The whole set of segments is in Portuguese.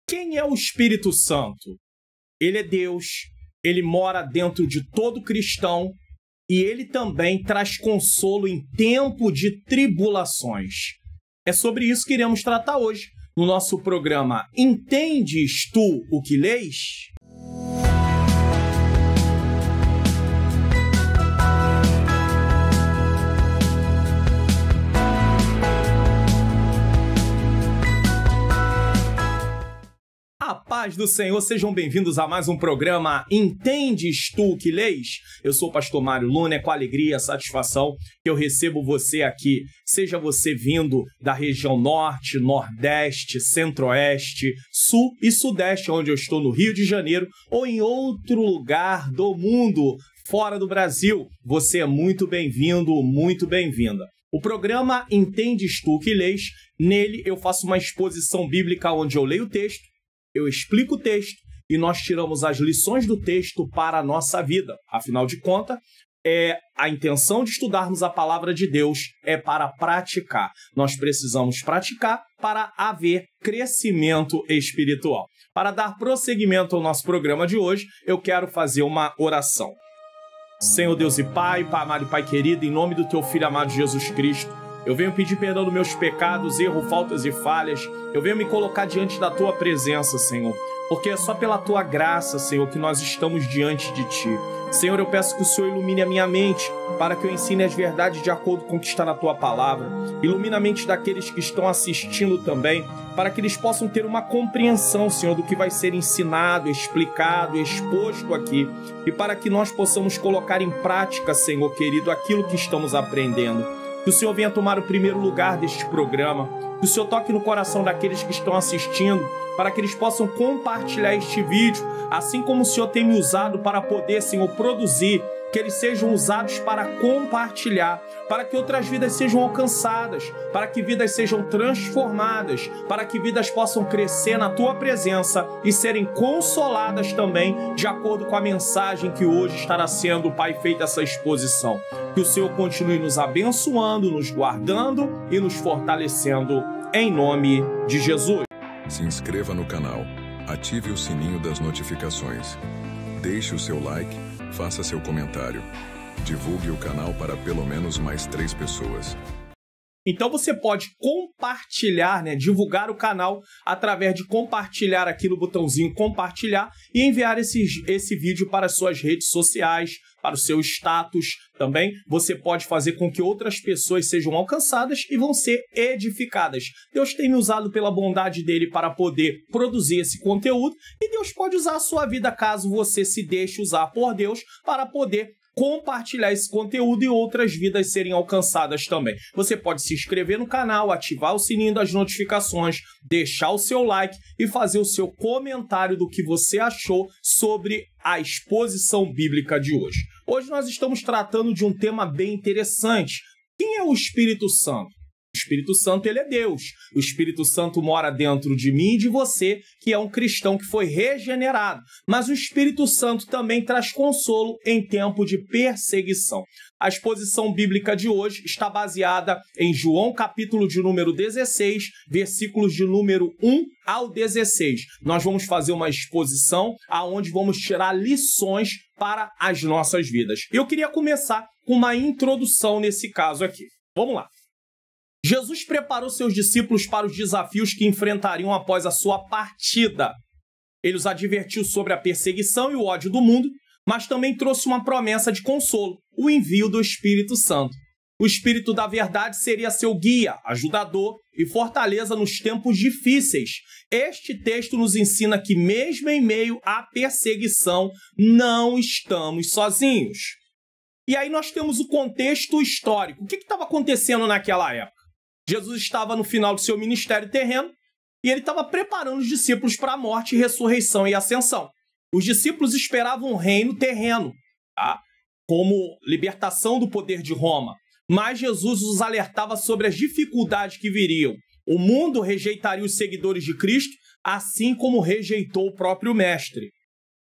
Quem é o Espírito Santo? Ele é Deus, ele mora dentro de todo cristão e ele também traz consolo em tempo de tribulações. É sobre isso que iremos tratar hoje no nosso programa Entendes tu o que lês? A paz do Senhor, sejam bem-vindos a mais um programa Entendes tu o que lês? Eu sou o pastor Mário Luna, é com alegria e satisfação que eu recebo você aqui, seja você vindo da região norte, nordeste, centro-oeste, sul e sudeste, onde eu estou no Rio de Janeiro, ou em outro lugar do mundo, fora do Brasil. Você é muito bem-vindo, muito bem-vinda. O programa Entendes tu o que lês? Nele eu faço uma exposição bíblica onde eu leio o texto, eu explico o texto e nós tiramos as lições do texto para a nossa vida. Afinal de contas, a intenção de estudarmos a palavra de Deus é para praticar. Nós precisamos praticar para haver crescimento espiritual. Para dar prosseguimento ao nosso programa de hoje, eu quero fazer uma oração. Senhor Deus e Pai, Pai amado e Pai querido, em nome do Teu Filho amado Jesus Cristo, eu venho pedir perdão dos meus pecados, erros, faltas e falhas. Eu venho me colocar diante da Tua presença, Senhor. Porque é só pela Tua graça, Senhor, que nós estamos diante de Ti. Senhor, eu peço que o Senhor ilumine a minha mente, para que eu ensine as verdades de acordo com o que está na Tua palavra. Ilumina a mente daqueles que estão assistindo também, para que eles possam ter uma compreensão, Senhor, do que vai ser ensinado, explicado, exposto aqui. E para que nós possamos colocar em prática, Senhor querido, aquilo que estamos aprendendo. Que o Senhor venha tomar o primeiro lugar deste programa. Que o Senhor toque no coração daqueles que estão assistindo, para que eles possam compartilhar este vídeo, assim como o Senhor tem me usado para poder, Senhor, produzir, que eles sejam usados para compartilhar, para que outras vidas sejam alcançadas, para que vidas sejam transformadas, para que vidas possam crescer na Tua presença e serem consoladas também, de acordo com a mensagem que hoje estará sendo, Pai, feita essa exposição. Que o Senhor continue nos abençoando, nos guardando e nos fortalecendo, em nome de Jesus. Se inscreva no canal, ative o sininho das notificações, deixe o seu like, faça seu comentário, divulgue o canal para pelo menos mais 3 pessoas. Então você pode compartilhar, divulgar o canal através de compartilhar aqui no botãozinho compartilhar e enviar esse vídeo para as suas redes sociais, para o seu status também. Você pode fazer com que outras pessoas sejam alcançadas e vão ser edificadas. Deus tem me usado pela bondade dele para poder produzir esse conteúdo e Deus pode usar a sua vida caso você se deixe usar por Deus para poder compartilhar esse conteúdo e outras vidas serem alcançadas também. Você pode se inscrever no canal, ativar o sininho das notificações, deixar o seu like e fazer o seu comentário do que você achou sobre a exposição bíblica de hoje. Hoje nós estamos tratando de um tema bem interessante. Quem é o Espírito Santo? O Espírito Santo, ele é Deus. O Espírito Santo mora dentro de mim e de você, que é um cristão que foi regenerado. Mas o Espírito Santo também traz consolo em tempo de perseguição. A exposição bíblica de hoje está baseada em João, capítulo de número 16, versículos de número 1 ao 16. Nós vamos fazer uma exposição onde vamos tirar lições para as nossas vidas. Eu queria começar com uma introdução nesse caso aqui. Vamos lá. Jesus preparou seus discípulos para os desafios que enfrentariam após a sua partida. Ele os advertiu sobre a perseguição e o ódio do mundo, mas também trouxe uma promessa de consolo, o envio do Espírito Santo. O Espírito da Verdade seria seu guia, ajudador e fortaleza nos tempos difíceis. Este texto nos ensina que, mesmo em meio à perseguição, não estamos sozinhos. E aí nós temos o contexto histórico. O que estava acontecendo naquela época? Jesus estava no final do seu ministério terreno e ele estava preparando os discípulos para a morte, ressurreição e ascensão. Os discípulos esperavam um reino terreno, como libertação do poder de Roma. Mas Jesus os alertava sobre as dificuldades que viriam. O mundo rejeitaria os seguidores de Cristo, assim como rejeitou o próprio Mestre.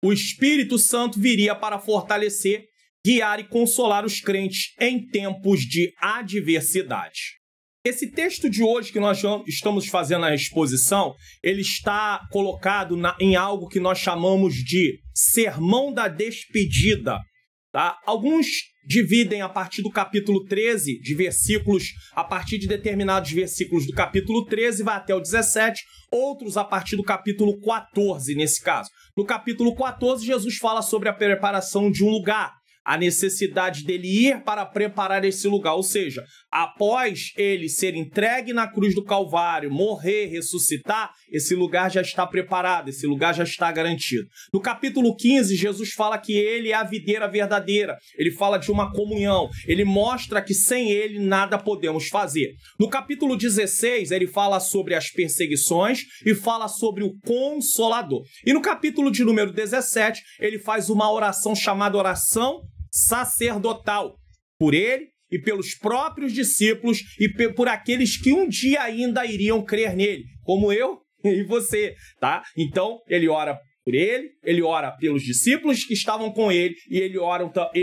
O Espírito Santo viria para fortalecer, guiar e consolar os crentes em tempos de adversidade. Esse texto de hoje que nós estamos fazendo a exposição, ele está colocado em algo que nós chamamos de Sermão da Despedida. Tá? Alguns dividem a partir do capítulo 13, de versículos, a partir de determinados versículos do capítulo 13, vai até o 17, outros a partir do capítulo 14, nesse caso. No capítulo 14, Jesus fala sobre a preparação de um lugar, a necessidade dele ir para preparar esse lugar, ou seja, após ele ser entregue na cruz do Calvário, morrer, ressuscitar, esse lugar já está preparado, esse lugar já está garantido. No capítulo 15, Jesus fala que ele é a videira verdadeira, ele fala de uma comunhão, ele mostra que sem ele nada podemos fazer. No capítulo 16, ele fala sobre as perseguições e fala sobre o Consolador. E no capítulo de número 17, ele faz uma oração chamada oração sacerdotal, por ele e pelos próprios discípulos e por aqueles que um dia ainda iriam crer nele, como eu e você, tá? Então, ele ora por ele ora pelos discípulos que estavam com ele e ele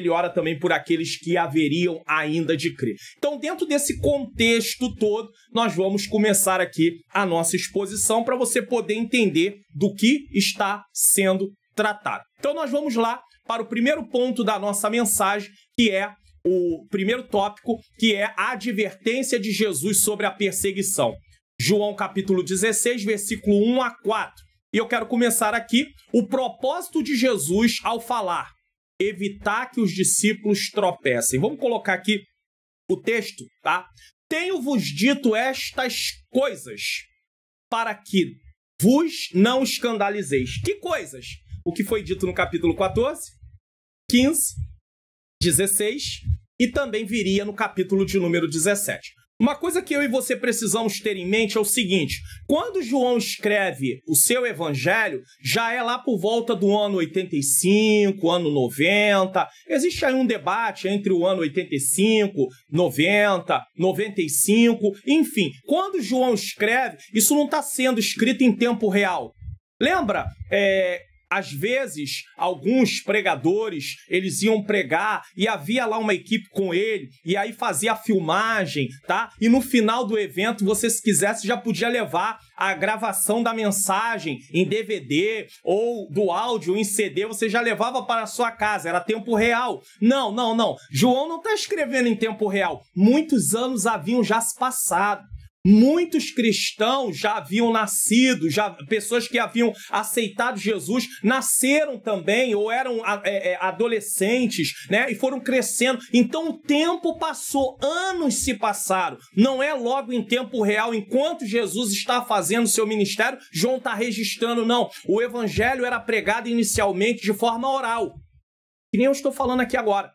ora também por aqueles que haveriam ainda de crer. Então, dentro desse contexto todo, nós vamos começar aqui a nossa exposição para você poder entender do que está sendo tratado. Então, nós vamos lá para o primeiro ponto da nossa mensagem, que é o primeiro tópico, que é a advertência de Jesus sobre a perseguição. João capítulo 16, versículo 1 a 4. E eu quero começar aqui o propósito de Jesus ao falar: evitar que os discípulos tropecem. Vamos colocar aqui o texto, tá? Tenho-vos dito estas coisas para que vos não escandalizeis. Que coisas? O que foi dito no capítulo 14, 15, 16 e também viria no capítulo de número 17. Uma coisa que eu e você precisamos ter em mente é o seguinte: quando João escreve o seu evangelho, já é lá por volta do ano 85, ano 90. Existe aí um debate entre o ano 85, 90, 95, enfim. Quando João escreve, isso não está sendo escrito em tempo real. Lembra? Às vezes, alguns pregadores, eles iam pregar e havia lá uma equipe com ele, e aí fazia a filmagem, tá? E no final do evento, você, se quisesse, já podia levar a gravação da mensagem em DVD ou do áudio em CD, você já levava para a sua casa, era tempo real. Não. João não está escrevendo em tempo real. Muitos anos haviam já se passado. Muitos cristãos já haviam nascido, pessoas que haviam aceitado Jesus, nasceram também ou eram adolescentes, né? E foram crescendo. Então o tempo passou, anos se passaram. Não é logo em tempo real, enquanto Jesus está fazendo seu ministério, João está registrando, não. O evangelho era pregado inicialmente de forma oral, que nem eu estou falando aqui agora.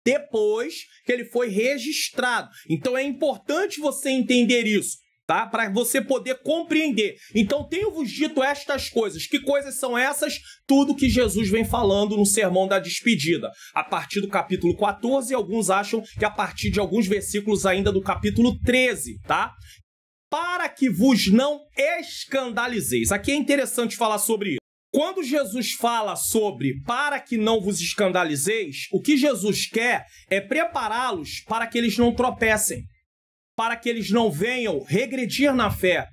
Depois que ele foi registrado. Então é importante você entender isso, tá? Para você poder compreender. Então tenho-vos dito estas coisas. Que coisas são essas? Tudo que Jesus vem falando no Sermão da Despedida. A partir do capítulo 14, alguns acham que a partir de alguns versículos ainda do capítulo 13, tá? Para que vos não escandalizeis. Aqui é interessante falar sobre isso. Quando Jesus fala sobre para que não vos escandalizeis, o que Jesus quer é prepará-los para que eles não tropecem, para que eles não venham regredir na fé,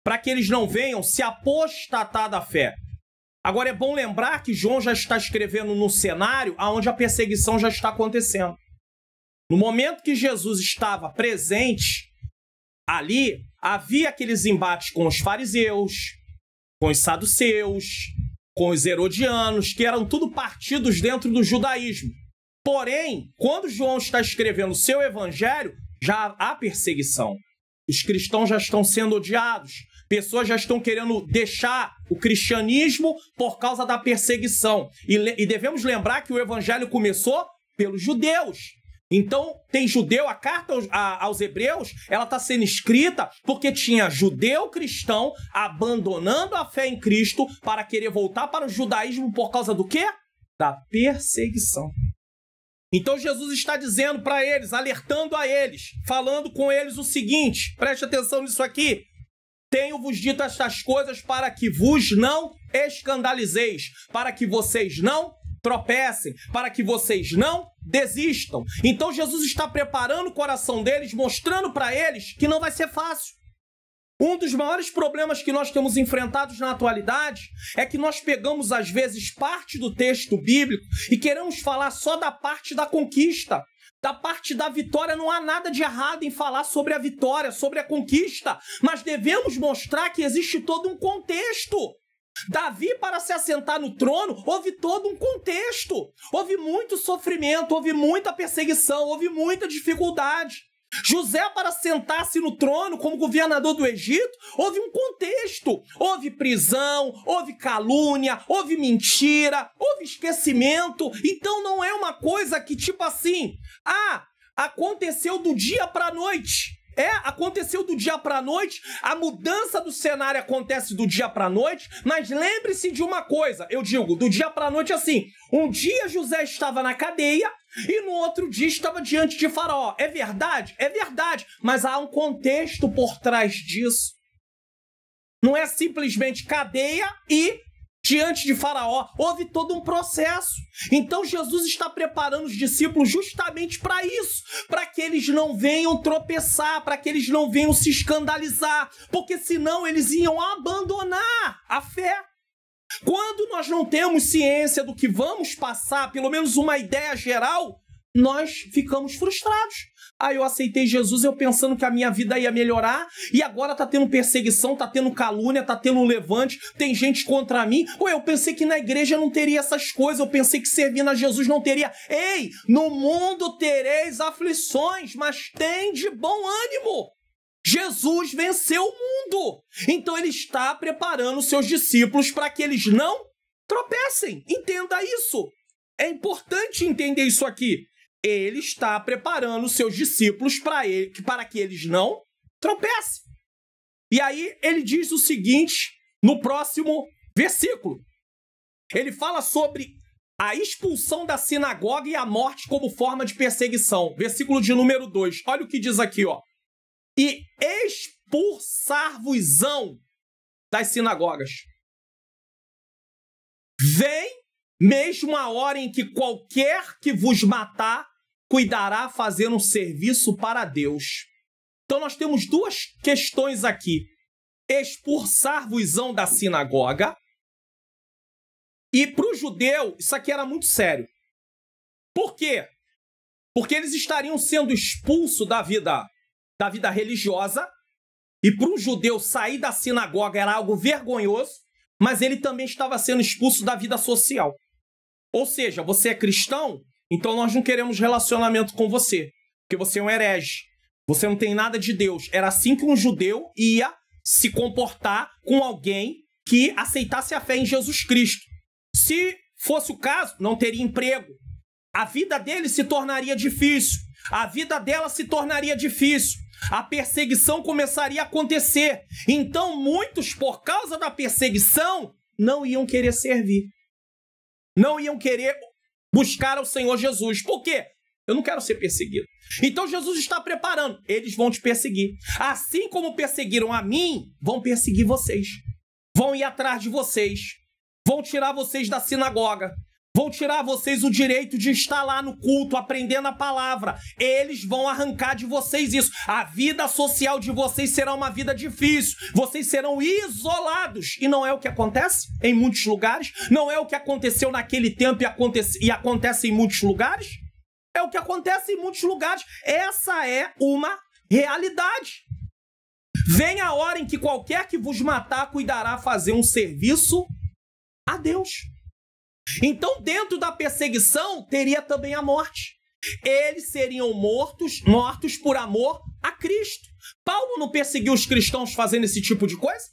para que eles não venham se apostatar da fé. Agora é bom lembrar que João já está escrevendo no cenário onde a perseguição já está acontecendo. No momento que Jesus estava presente, ali havia aqueles embates com os fariseus, com os saduceus, com os herodianos, que eram tudo partidos dentro do judaísmo. Porém, quando João está escrevendo o seu evangelho, já há perseguição. Os cristãos já estão sendo odiados. Pessoas já estão querendo deixar o cristianismo por causa da perseguição. E devemos lembrar que o evangelho começou pelos judeus. Então, tem judeu, a carta aos hebreus, ela está sendo escrita porque tinha judeu cristão abandonando a fé em Cristo para querer voltar para o judaísmo por causa do quê? Da perseguição. Então, Jesus está dizendo para eles, alertando a eles, falando com eles o seguinte, preste atenção nisso aqui: tenho-vos dito estas coisas para que vos não escandalizeis, para que vocês não tropecem, para que vocês não desistam. Então Jesus está preparando o coração deles, mostrando para eles que não vai ser fácil. Um dos maiores problemas que nós temos enfrentados na atualidade é que nós pegamos, às vezes, parte do texto bíblico e queremos falar só da parte da conquista. Da parte da vitória. Não há nada de errado em falar sobre a vitória, sobre a conquista, mas devemos mostrar que existe todo um contexto. Davi, para se assentar no trono, houve todo um contexto. Houve muito sofrimento, houve muita perseguição, houve muita dificuldade. José, para sentar-se no trono como governador do Egito, houve um contexto. Houve prisão, houve calúnia, houve mentira, houve esquecimento. Então não é uma coisa que tipo assim, aconteceu do dia para a noite. Aconteceu do dia para a noite, a mudança do cenário acontece do dia para a noite, mas lembre-se de uma coisa, eu digo, do dia para a noite assim, um dia José estava na cadeia e no outro dia estava diante de Faraó. É verdade? É verdade, mas há um contexto por trás disso. Não é simplesmente cadeia e diante de Faraó, houve todo um processo. Então Jesus está preparando os discípulos justamente para isso, para que eles não venham tropeçar, para que eles não venham se escandalizar, porque senão eles iam abandonar a fé. Quando nós não temos ciência do que vamos passar, pelo menos uma ideia geral, nós ficamos frustrados. Eu aceitei Jesus, eu pensando que a minha vida ia melhorar, e agora tá tendo perseguição, tá tendo calúnia, tá tendo um levante, tem gente contra mim. Eu pensei que na igreja não teria essas coisas, eu pensei que servindo a Jesus não teria. Ei, no mundo tereis aflições, mas tem de bom ânimo. Jesus venceu o mundo. Então ele está preparando seus discípulos para que eles não tropecem. Entenda isso. É importante entender isso aqui. Ele está preparando seus discípulos para que eles não tropecem. E aí ele diz o seguinte no próximo versículo. Ele fala sobre a expulsão da sinagoga e a morte como forma de perseguição. Versículo de número 2. Olha o que diz aqui, ó. E expulsar-vos-ão das sinagogas. Vem mesmo a hora em que qualquer que vos matar cuidará fazendo um serviço para Deus. Então nós temos duas questões aqui. Expulsar-vos-ão da sinagoga. E para o judeu, isso aqui era muito sério. Por quê? Porque eles estariam sendo expulsos da vida religiosa. E para um judeu sair da sinagoga era algo vergonhoso. Mas ele também estava sendo expulso da vida social. Ou seja, você é cristão, então nós não queremos relacionamento com você, porque você é um herege, você não tem nada de Deus. Era assim que um judeu ia se comportar com alguém que aceitasse a fé em Jesus Cristo. Se fosse o caso, não teria emprego, a vida dele se tornaria difícil, a vida dela se tornaria difícil, a perseguição começaria a acontecer. Então muitos, por causa da perseguição, não iam querer servir, não iam querer buscar ao Senhor Jesus. Por quê? Eu não quero ser perseguido. Então Jesus está preparando. Eles vão te perseguir. Assim como perseguiram a mim, vão perseguir vocês. Vão ir atrás de vocês. Vão tirar vocês da sinagoga. Vão tirar vocês o direito de estar lá no culto, aprendendo a palavra. Eles vão arrancar de vocês isso. A vida social de vocês será uma vida difícil. Vocês serão isolados. E não é o que acontece em muitos lugares? Não é o que aconteceu naquele tempo e acontece em muitos lugares? É o que acontece em muitos lugares. Essa é uma realidade. Vem a hora em que qualquer que vos matar cuidará fazer um serviço a Deus. Então, dentro da perseguição, teria também a morte. Eles seriam mortos por amor a Cristo. Paulo não perseguiu os cristãos fazendo esse tipo de coisa?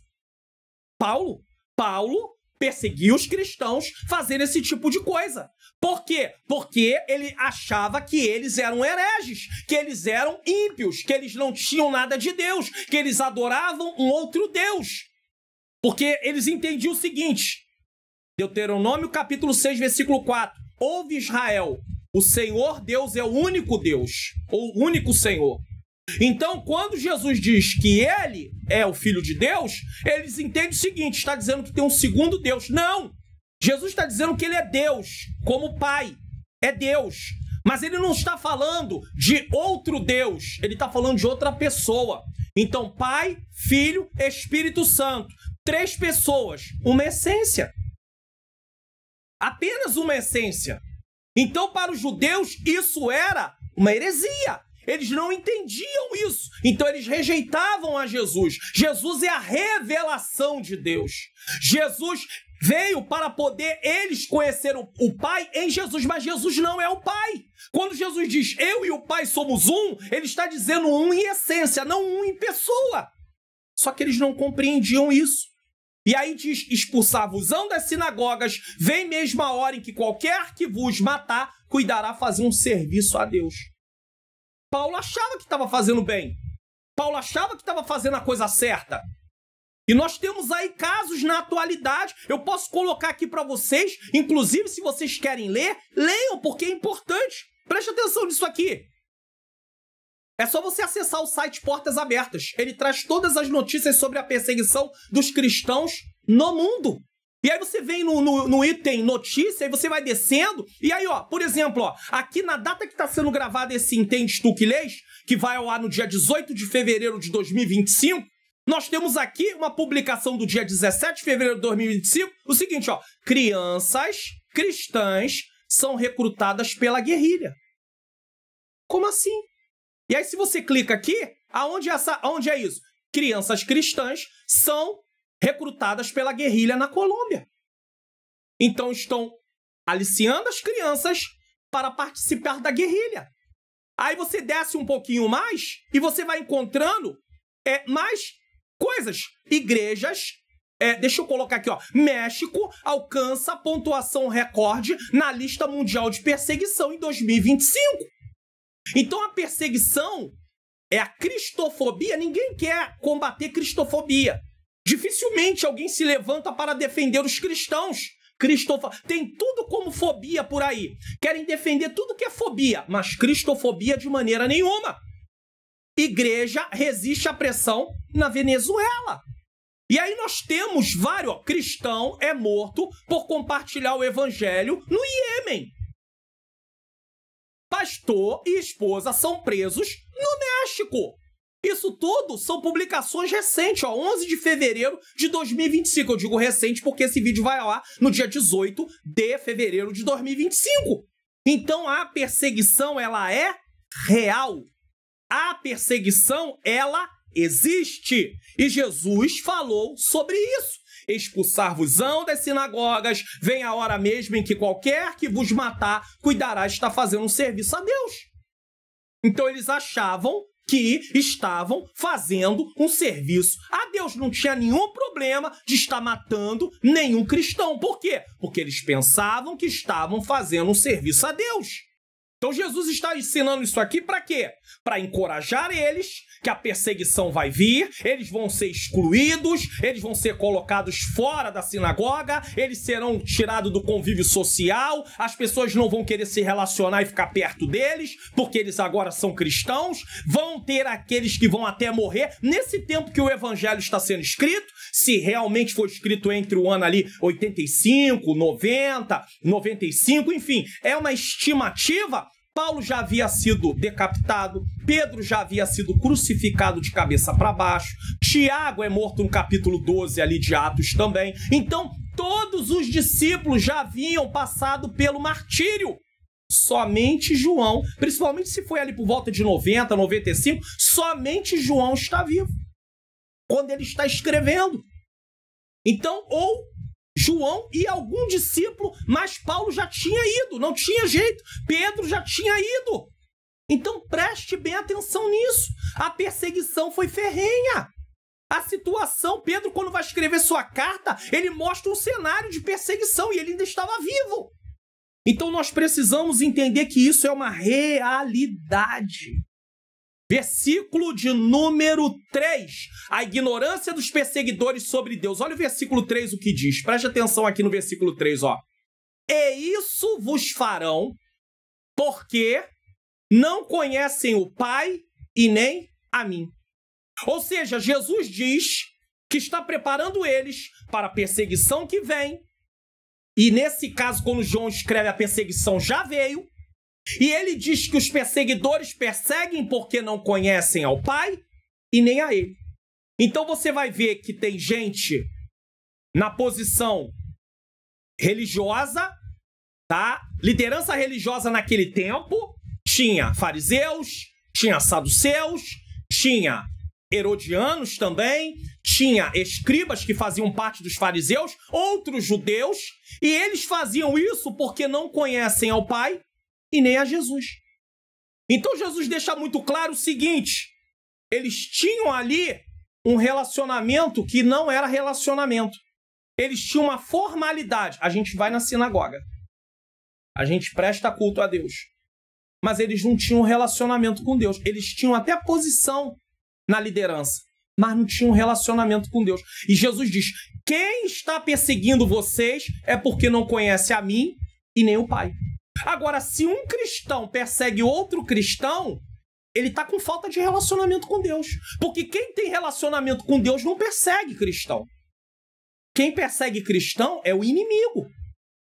Paulo perseguiu os cristãos fazendo esse tipo de coisa. Por quê? Porque ele achava que eles eram hereges, que eles eram ímpios, que eles não tinham nada de Deus, que eles adoravam um outro Deus. Porque eles entendiam o seguinte... Deuteronômio capítulo 6, versículo 4. Ouve Israel, o Senhor Deus é o único Deus, o único Senhor. Então, quando Jesus diz que ele é o Filho de Deus, eles entendem o seguinte, está dizendo que tem um segundo Deus. Não! Jesus está dizendo que ele é Deus, como Pai, é Deus. Mas ele não está falando de outro Deus, ele está falando de outra pessoa. Então, Pai, Filho, Espírito Santo, 3 pessoas, uma essência. Apenas uma essência. Então, para os judeus, isso era uma heresia. Eles não entendiam isso. Então, eles rejeitavam a Jesus. Jesus é a revelação de Deus. Jesus veio para poder eles conhecer o Pai em Jesus, mas Jesus não é o Pai. Quando Jesus diz, eu e o Pai somos um, ele está dizendo um em essência, não um em pessoa. Só que eles não compreendiam isso. E aí diz, expulsar-vos-ão das sinagogas, vem mesmo a hora em que qualquer que vos matar, cuidará fazer um serviço a Deus. Paulo achava que estava fazendo bem. Paulo achava que estava fazendo a coisa certa. E nós temos aí casos na atualidade. Eu posso colocar aqui para vocês, inclusive se vocês querem ler, leiam, porque é importante. Preste atenção nisso aqui. É só você acessar o site Portas Abertas. Ele traz todas as notícias sobre a perseguição dos cristãos no mundo. E aí você vem no item notícia, e você vai descendo, e aí, ó, por exemplo, ó, aqui na data que está sendo gravado esse Entende Tu que Lês, que vai ao ar no dia 18 de fevereiro de 2025, nós temos aqui uma publicação do dia 17 de fevereiro de 2025, o seguinte, ó, crianças cristãs são recrutadas pela guerrilha. Como assim? E aí, se você clica aqui, aonde é isso? Crianças cristãs são recrutadas pela guerrilha na Colômbia. Então, estão aliciando as crianças para participar da guerrilha. Aí você desce um pouquinho mais e você vai encontrando mais coisas. Igrejas, deixa eu colocar aqui, ó. México alcança pontuação recorde na lista mundial de perseguição em 2025. Então a perseguição é a cristofobia. Ninguém quer combater cristofobia. Dificilmente alguém se levanta para defender os cristãos. Tem tudo como fobia por aí. Querem defender tudo que é fobia, mas cristofobia de maneira nenhuma. Igreja resiste à pressão na Venezuela. E aí nós temos vários, ó, cristão é morto por compartilhar o evangelho no Iêmen. Pastor e esposa são presos no México. Isso tudo são publicações recentes, ó, 11 de fevereiro de 2025. Eu digo recente porque esse vídeo vai ao ar no dia 18 de fevereiro de 2025. Então a perseguição, ela é real. A perseguição, ela existe. E Jesus falou sobre isso. Expulsar-vos-ão das sinagogas, vem a hora mesmo em que qualquer que vos matar, cuidará estar fazendo um serviço a Deus. Então eles achavam que estavam fazendo um serviço a Deus. Não tinha nenhum problema de estar matando nenhum cristão. Por quê? Porque eles pensavam que estavam fazendo um serviço a Deus. Então Jesus está ensinando isso aqui para quê? Para encorajar eles, que a perseguição vai vir, eles vão ser excluídos, eles vão ser colocados fora da sinagoga, eles serão tirados do convívio social, as pessoas não vão querer se relacionar e ficar perto deles, porque eles agora são cristãos, vão ter aqueles que vão até morrer. Nesse tempo que o evangelho está sendo escrito, se realmente for escrito entre o ano ali 85, 90, 95, enfim, é uma estimativa. Paulo já havia sido decapitado, Pedro já havia sido crucificado de cabeça para baixo, Tiago é morto no capítulo 12 ali de Atos também. Então, todos os discípulos já haviam passado pelo martírio. Somente João, principalmente se foi ali por volta de 90, 95, somente João está vivo quando ele está escrevendo. Então, ou João e algum discípulo, mas Paulo já tinha ido, não tinha jeito. Pedro já tinha ido. Então preste bem atenção nisso. A perseguição foi ferrenha. A situação, Pedro, quando vai escrever sua carta, ele mostra um cenário de perseguição e ele ainda estava vivo. Então nós precisamos entender que isso é uma realidade. Versículo de número 3. A ignorância dos perseguidores sobre Deus. Olha o versículo 3 o que diz. Preste atenção aqui no versículo 3, ó. E isso vos farão porque não conhecem o Pai e nem a mim. Ou seja, Jesus diz que está preparando eles para a perseguição que vem E nesse caso, quando João escreve, a perseguição já veio. E ele diz que os perseguidores perseguem porque não conhecem ao Pai e nem a ele. Então você vai ver que tem gente na posição religiosa, tá? Liderança religiosa naquele tempo. Tinha fariseus, tinha saduceus, tinha herodianos também, tinha escribas que faziam parte dos fariseus, outros judeus, e eles faziam isso porque não conhecem ao Pai e nem a Jesus. Então Jesus deixa muito claro o seguinte: eles tinham ali um relacionamento que não era relacionamento. Eles tinham uma formalidade. A gente vai na sinagoga, a gente presta culto a Deus, mas eles não tinham relacionamento com Deus. Eles tinham até posição na liderança, mas não tinham relacionamento com Deus. E Jesus diz: quem está perseguindo vocês é porque não conhece a mim e nem o Pai. Agora, se um cristão persegue outro cristão, ele está com falta de relacionamento com Deus. Porque quem tem relacionamento com Deus não persegue cristão. Quem persegue cristão é o inimigo.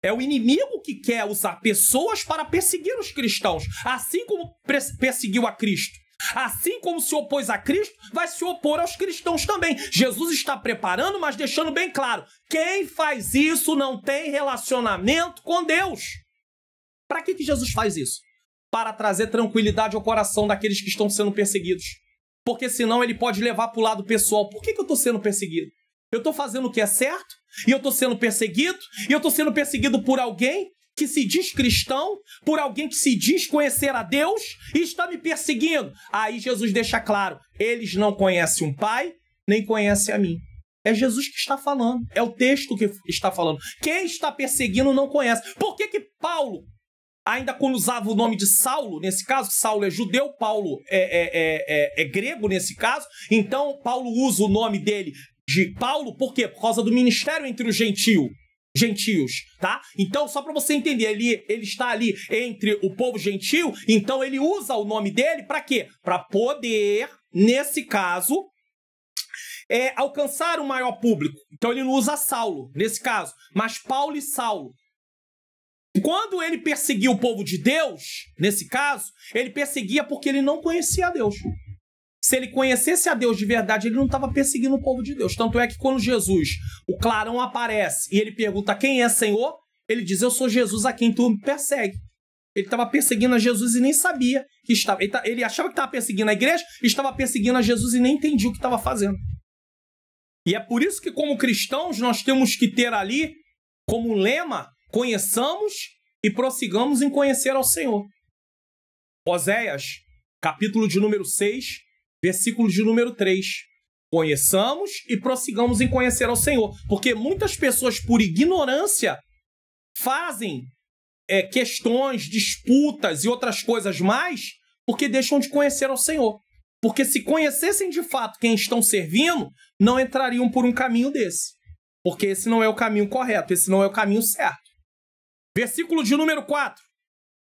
É o inimigo que quer usar pessoas para perseguir os cristãos, assim como perseguiu a Cristo. Assim como se opôs a Cristo, vai se opor aos cristãos também. Jesus está preparando, mas deixando bem claro: quem faz isso não tem relacionamento com Deus. Para que Jesus faz isso? Para trazer tranquilidade ao coração daqueles que estão sendo perseguidos. Porque senão ele pode levar para o lado pessoal. Por que eu estou sendo perseguido? Eu estou fazendo o que é certo, e eu estou sendo perseguido, e eu estou sendo perseguido por alguém que se diz cristão, por alguém que se diz conhecer a Deus e está me perseguindo. Aí Jesus deixa claro: eles não conhecem o Pai, nem conhecem a mim. É Jesus que está falando, é o texto que está falando. Quem está perseguindo não conhece. Por que Paulo, ainda quando usava o nome de Saulo, nesse caso, Saulo é judeu, Paulo é grego nesse caso, então Paulo usa o nome dele de Paulo, por quê? Por causa do ministério entre os gentios, tá? Então, só para você entender, ele está ali entre o povo gentil, então ele usa o nome dele para quê? Para poder, nesse caso, alcançar o maior público. Então ele não usa Saulo, nesse caso, mas Paulo e Saulo. Quando ele perseguia o povo de Deus, nesse caso, ele perseguia porque ele não conhecia a Deus. Se ele conhecesse a Deus de verdade, ele não estava perseguindo o povo de Deus. Tanto é que quando Jesus, o clarão, aparece e ele pergunta: quem é Senhor? Ele diz: eu sou Jesus a quem tu me persegue. Ele estava perseguindo a Jesus e nem sabia que estava. Ele achava que estava perseguindo a igreja, estava perseguindo a Jesus e nem entendia o que estava fazendo. E é por isso que, como cristãos, nós temos que ter ali como lema: conheçamos e prossigamos em conhecer ao Senhor. Oséias, capítulo de número 6, versículo de número 3. Conheçamos e prossigamos em conhecer ao Senhor. Porque muitas pessoas, por ignorância, fazem questões, disputas e outras coisas mais, porque deixam de conhecer ao Senhor. Porque se conhecessem de fato quem estão servindo, não entrariam por um caminho desse. Porque esse não é o caminho correto, esse não é o caminho certo. Versículo de número 4.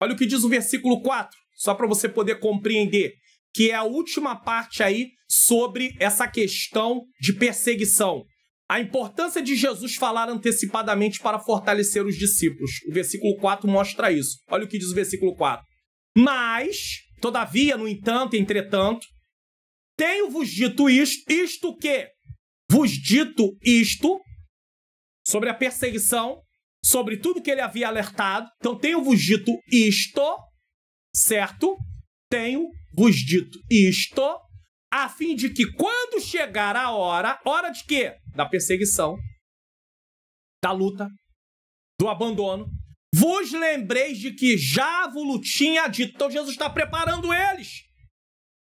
Olha o que diz o versículo 4, só para você poder compreender, que é a última parte aí sobre essa questão de perseguição. A importância de Jesus falar antecipadamente para fortalecer os discípulos. O versículo 4 mostra isso. Olha o que diz o versículo 4. Mas, todavia, no entanto, entretanto, tenho-vos dito isto que? Vos dito isto sobre a perseguição, sobre tudo que ele havia alertado. Então, tenho-vos dito isto, certo? Tenho-vos dito isto, a fim de que quando chegar a hora de quê? Da perseguição, da luta, do abandono, vos lembreis de que já vos tinha dito. Então, Jesus está preparando eles.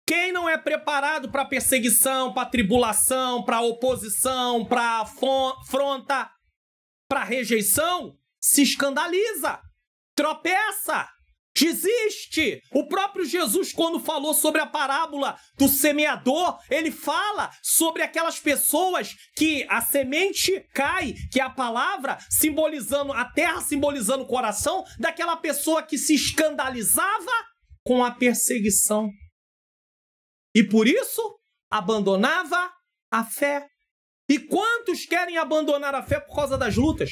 Quem não é preparado para perseguição, para tribulação, para oposição, para afronta, para rejeição, se escandaliza, tropeça, desiste. O próprio Jesus, quando falou sobre a parábola do semeador, ele fala sobre aquelas pessoas que a semente cai, que é a palavra simbolizando, a terra simbolizando o coração daquela pessoa que se escandalizava com a perseguição. E por isso, abandonava a fé. E quantos querem abandonar a fé por causa das lutas?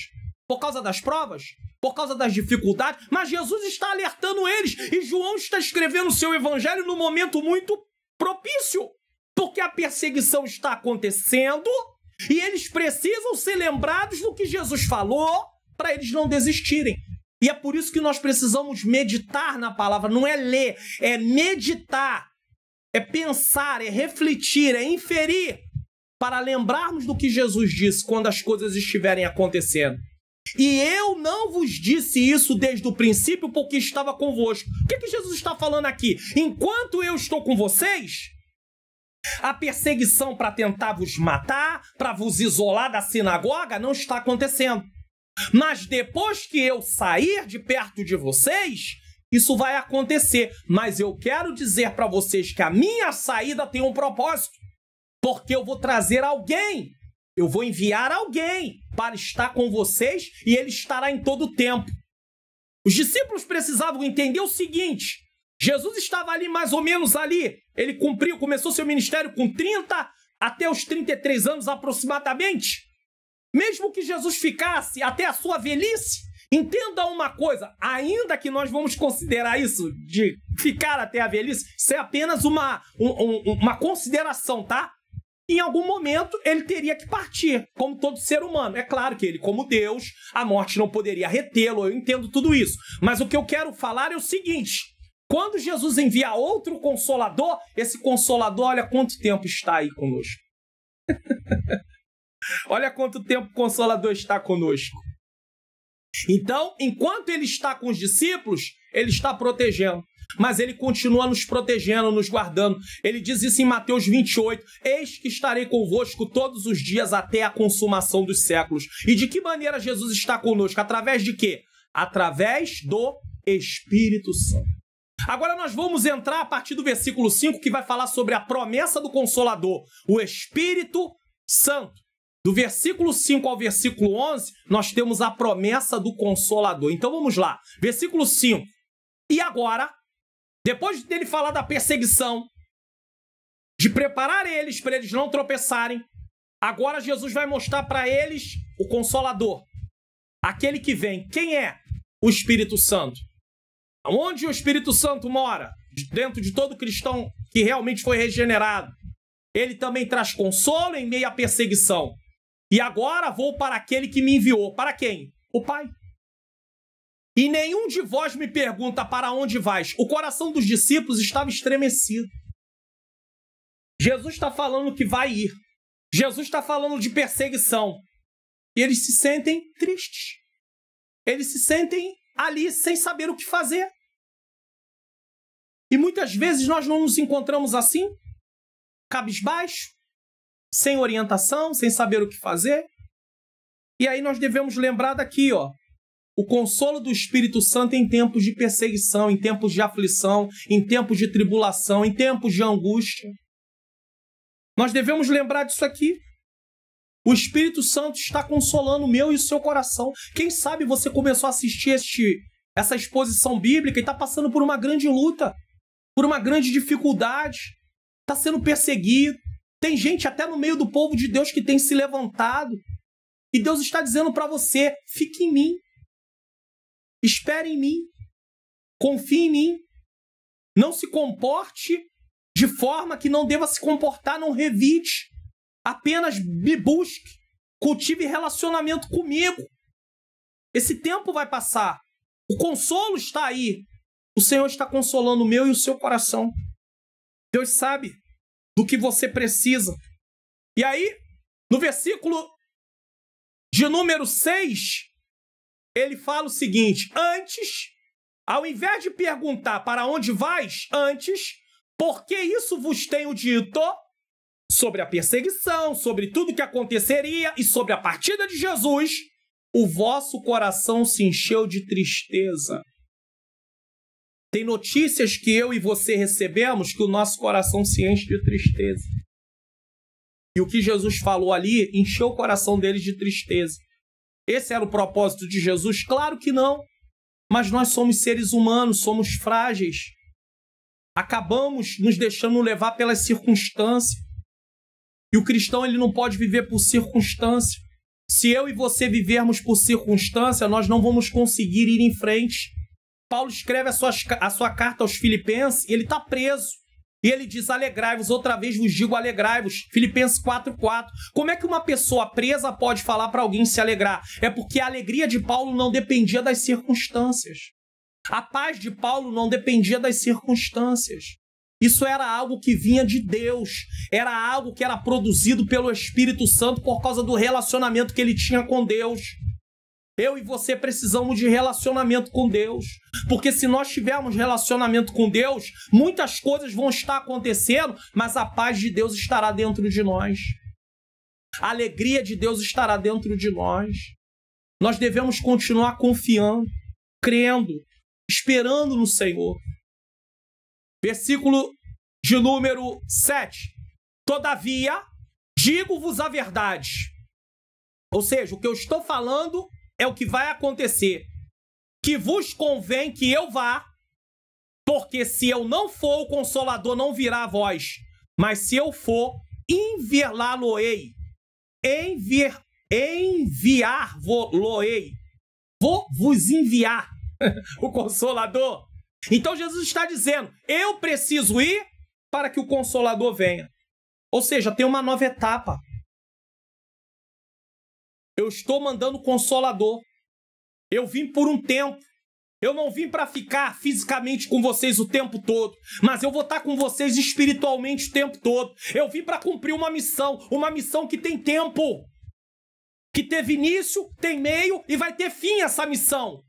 Por causa das provas? Por causa das dificuldades? Mas Jesus está alertando eles. E João está escrevendo o seu evangelho num momento muito propício. Porque a perseguição está acontecendo e eles precisam ser lembrados do que Jesus falou para eles não desistirem. E é por isso que nós precisamos meditar na palavra. Não é ler, é meditar. É pensar, é refletir, é inferir. Para lembrarmos do que Jesus disse quando as coisas estiverem acontecendo. E eu não vos disse isso desde o princípio porque estava convosco. O que Jesus está falando aqui? Enquanto eu estou com vocês, a perseguição para tentar vos matar, para vos isolar da sinagoga, não está acontecendo. Mas depois que eu sair de perto de vocês, isso vai acontecer. Mas eu quero dizer para vocês que a minha saída tem um propósito. Porque eu vou trazer alguém. Eu vou enviar alguém para estar com vocês e ele estará em todo o tempo. Os discípulos precisavam entender o seguinte. Jesus estava ali mais ou menos ali. Ele começou seu ministério com 30 até os 33 anos aproximadamente. Mesmo que Jesus ficasse até a sua velhice, entenda uma coisa, ainda que nós vamos considerar isso de ficar até a velhice, isso é apenas uma consideração, tá? Em algum momento ele teria que partir, como todo ser humano. É claro que ele, como Deus, a morte não poderia retê-lo, eu entendo tudo isso. Mas o que eu quero falar é o seguinte, quando Jesus envia outro Consolador, esse Consolador, olha quanto tempo está aí conosco. Olha quanto tempo o Consolador está conosco. Então, enquanto ele está com os discípulos, ele está protegendo. Mas ele continua nos protegendo, nos guardando. Ele diz isso em Mateus 28. Eis que estarei convosco todos os dias até a consumação dos séculos. E de que maneira Jesus está conosco? Através de quê? Através do Espírito Santo. Agora nós vamos entrar a partir do versículo 5, que vai falar sobre a promessa do Consolador, o Espírito Santo. Do versículo 5 ao versículo 11, nós temos a promessa do Consolador. Então vamos lá. Versículo 5. E agora, depois dele falar da perseguição, de preparar eles para eles não tropeçarem, agora Jesus vai mostrar para eles o Consolador. Aquele que vem. Quem é? O Espírito Santo. Onde o Espírito Santo mora? Dentro de todo cristão que realmente foi regenerado. Ele também traz consolo em meio à perseguição. E agora vou para aquele que me enviou. Para quem? O Pai. E nenhum de vós me pergunta para onde vais. O coração dos discípulos estava estremecido. Jesus está falando que vai ir. Jesus está falando de perseguição. E eles se sentem tristes. Eles se sentem ali sem saber o que fazer. E muitas vezes nós não nos encontramos assim, cabisbaixo, sem orientação, sem saber o que fazer. E aí nós devemos lembrar daqui, ó, o consolo do Espírito Santo em tempos de perseguição, em tempos de aflição, em tempos de tribulação, em tempos de angústia. Nós devemos lembrar disso aqui. O Espírito Santo está consolando o meu e o seu coração. Quem sabe você começou a assistir essa exposição bíblica e está passando por uma grande luta, por uma grande dificuldade, está sendo perseguido. Tem gente até no meio do povo de Deus que tem se levantado. E Deus está dizendo para você, fique em mim. Espere em mim. Confie em mim. Não se comporte de forma que não deva se comportar, não revide. Apenas me busque. Cultive relacionamento comigo. Esse tempo vai passar. O consolo está aí. O Senhor está consolando o meu e o seu coração. Deus sabe do que você precisa. E aí, no versículo de número 6, ele fala o seguinte: antes, ao invés de perguntar para onde vais, antes, porque isso vos tenho dito sobre a perseguição, sobre tudo que aconteceria e sobre a partida de Jesus, o vosso coração se encheu de tristeza. Tem notícias que eu e você recebemos que o nosso coração se enche de tristeza. E o que Jesus falou ali encheu o coração deles de tristeza. Esse era o propósito de Jesus? Claro que não. Mas nós somos seres humanos, somos frágeis. Acabamos nos deixando levar pelas circunstâncias. E o cristão ele não pode viver por circunstância. Se eu e você vivermos por circunstância, nós não vamos conseguir ir em frente. Paulo escreve a sua carta aos Filipenses, ele está preso. E ele diz, alegrai-vos, outra vez vos digo alegrai-vos. Filipenses 4:4. Como é que uma pessoa presa pode falar para alguém se alegrar? É porque a alegria de Paulo não dependia das circunstâncias. A paz de Paulo não dependia das circunstâncias. Isso era algo que vinha de Deus. Era algo que era produzido pelo Espírito Santo por causa do relacionamento que ele tinha com Deus. Eu e você precisamos de relacionamento com Deus. Porque se nós tivermos relacionamento com Deus, muitas coisas vão estar acontecendo, mas a paz de Deus estará dentro de nós. A alegria de Deus estará dentro de nós. Nós devemos continuar confiando, crendo, esperando no Senhor. Versículo de número 7. Todavia, digo-vos a verdade. Ou seja, o que eu estou falando é o que vai acontecer. Que vos convém que eu vá, porque se eu não for, o Consolador não virá a vós. Mas se eu for, enviá-lo-ei. Enviar-lo-ei. Vou vos enviar o Consolador. Então Jesus está dizendo, eu preciso ir para que o Consolador venha. Ou seja, tem uma nova etapa. Eu estou mandando o Consolador. Eu vim por um tempo. Eu não vim para ficar fisicamente com vocês o tempo todo, mas eu vou estar com vocês espiritualmente o tempo todo. Eu vim para cumprir uma missão que tem tempo, que teve início, tem meio e vai ter fim essa missão.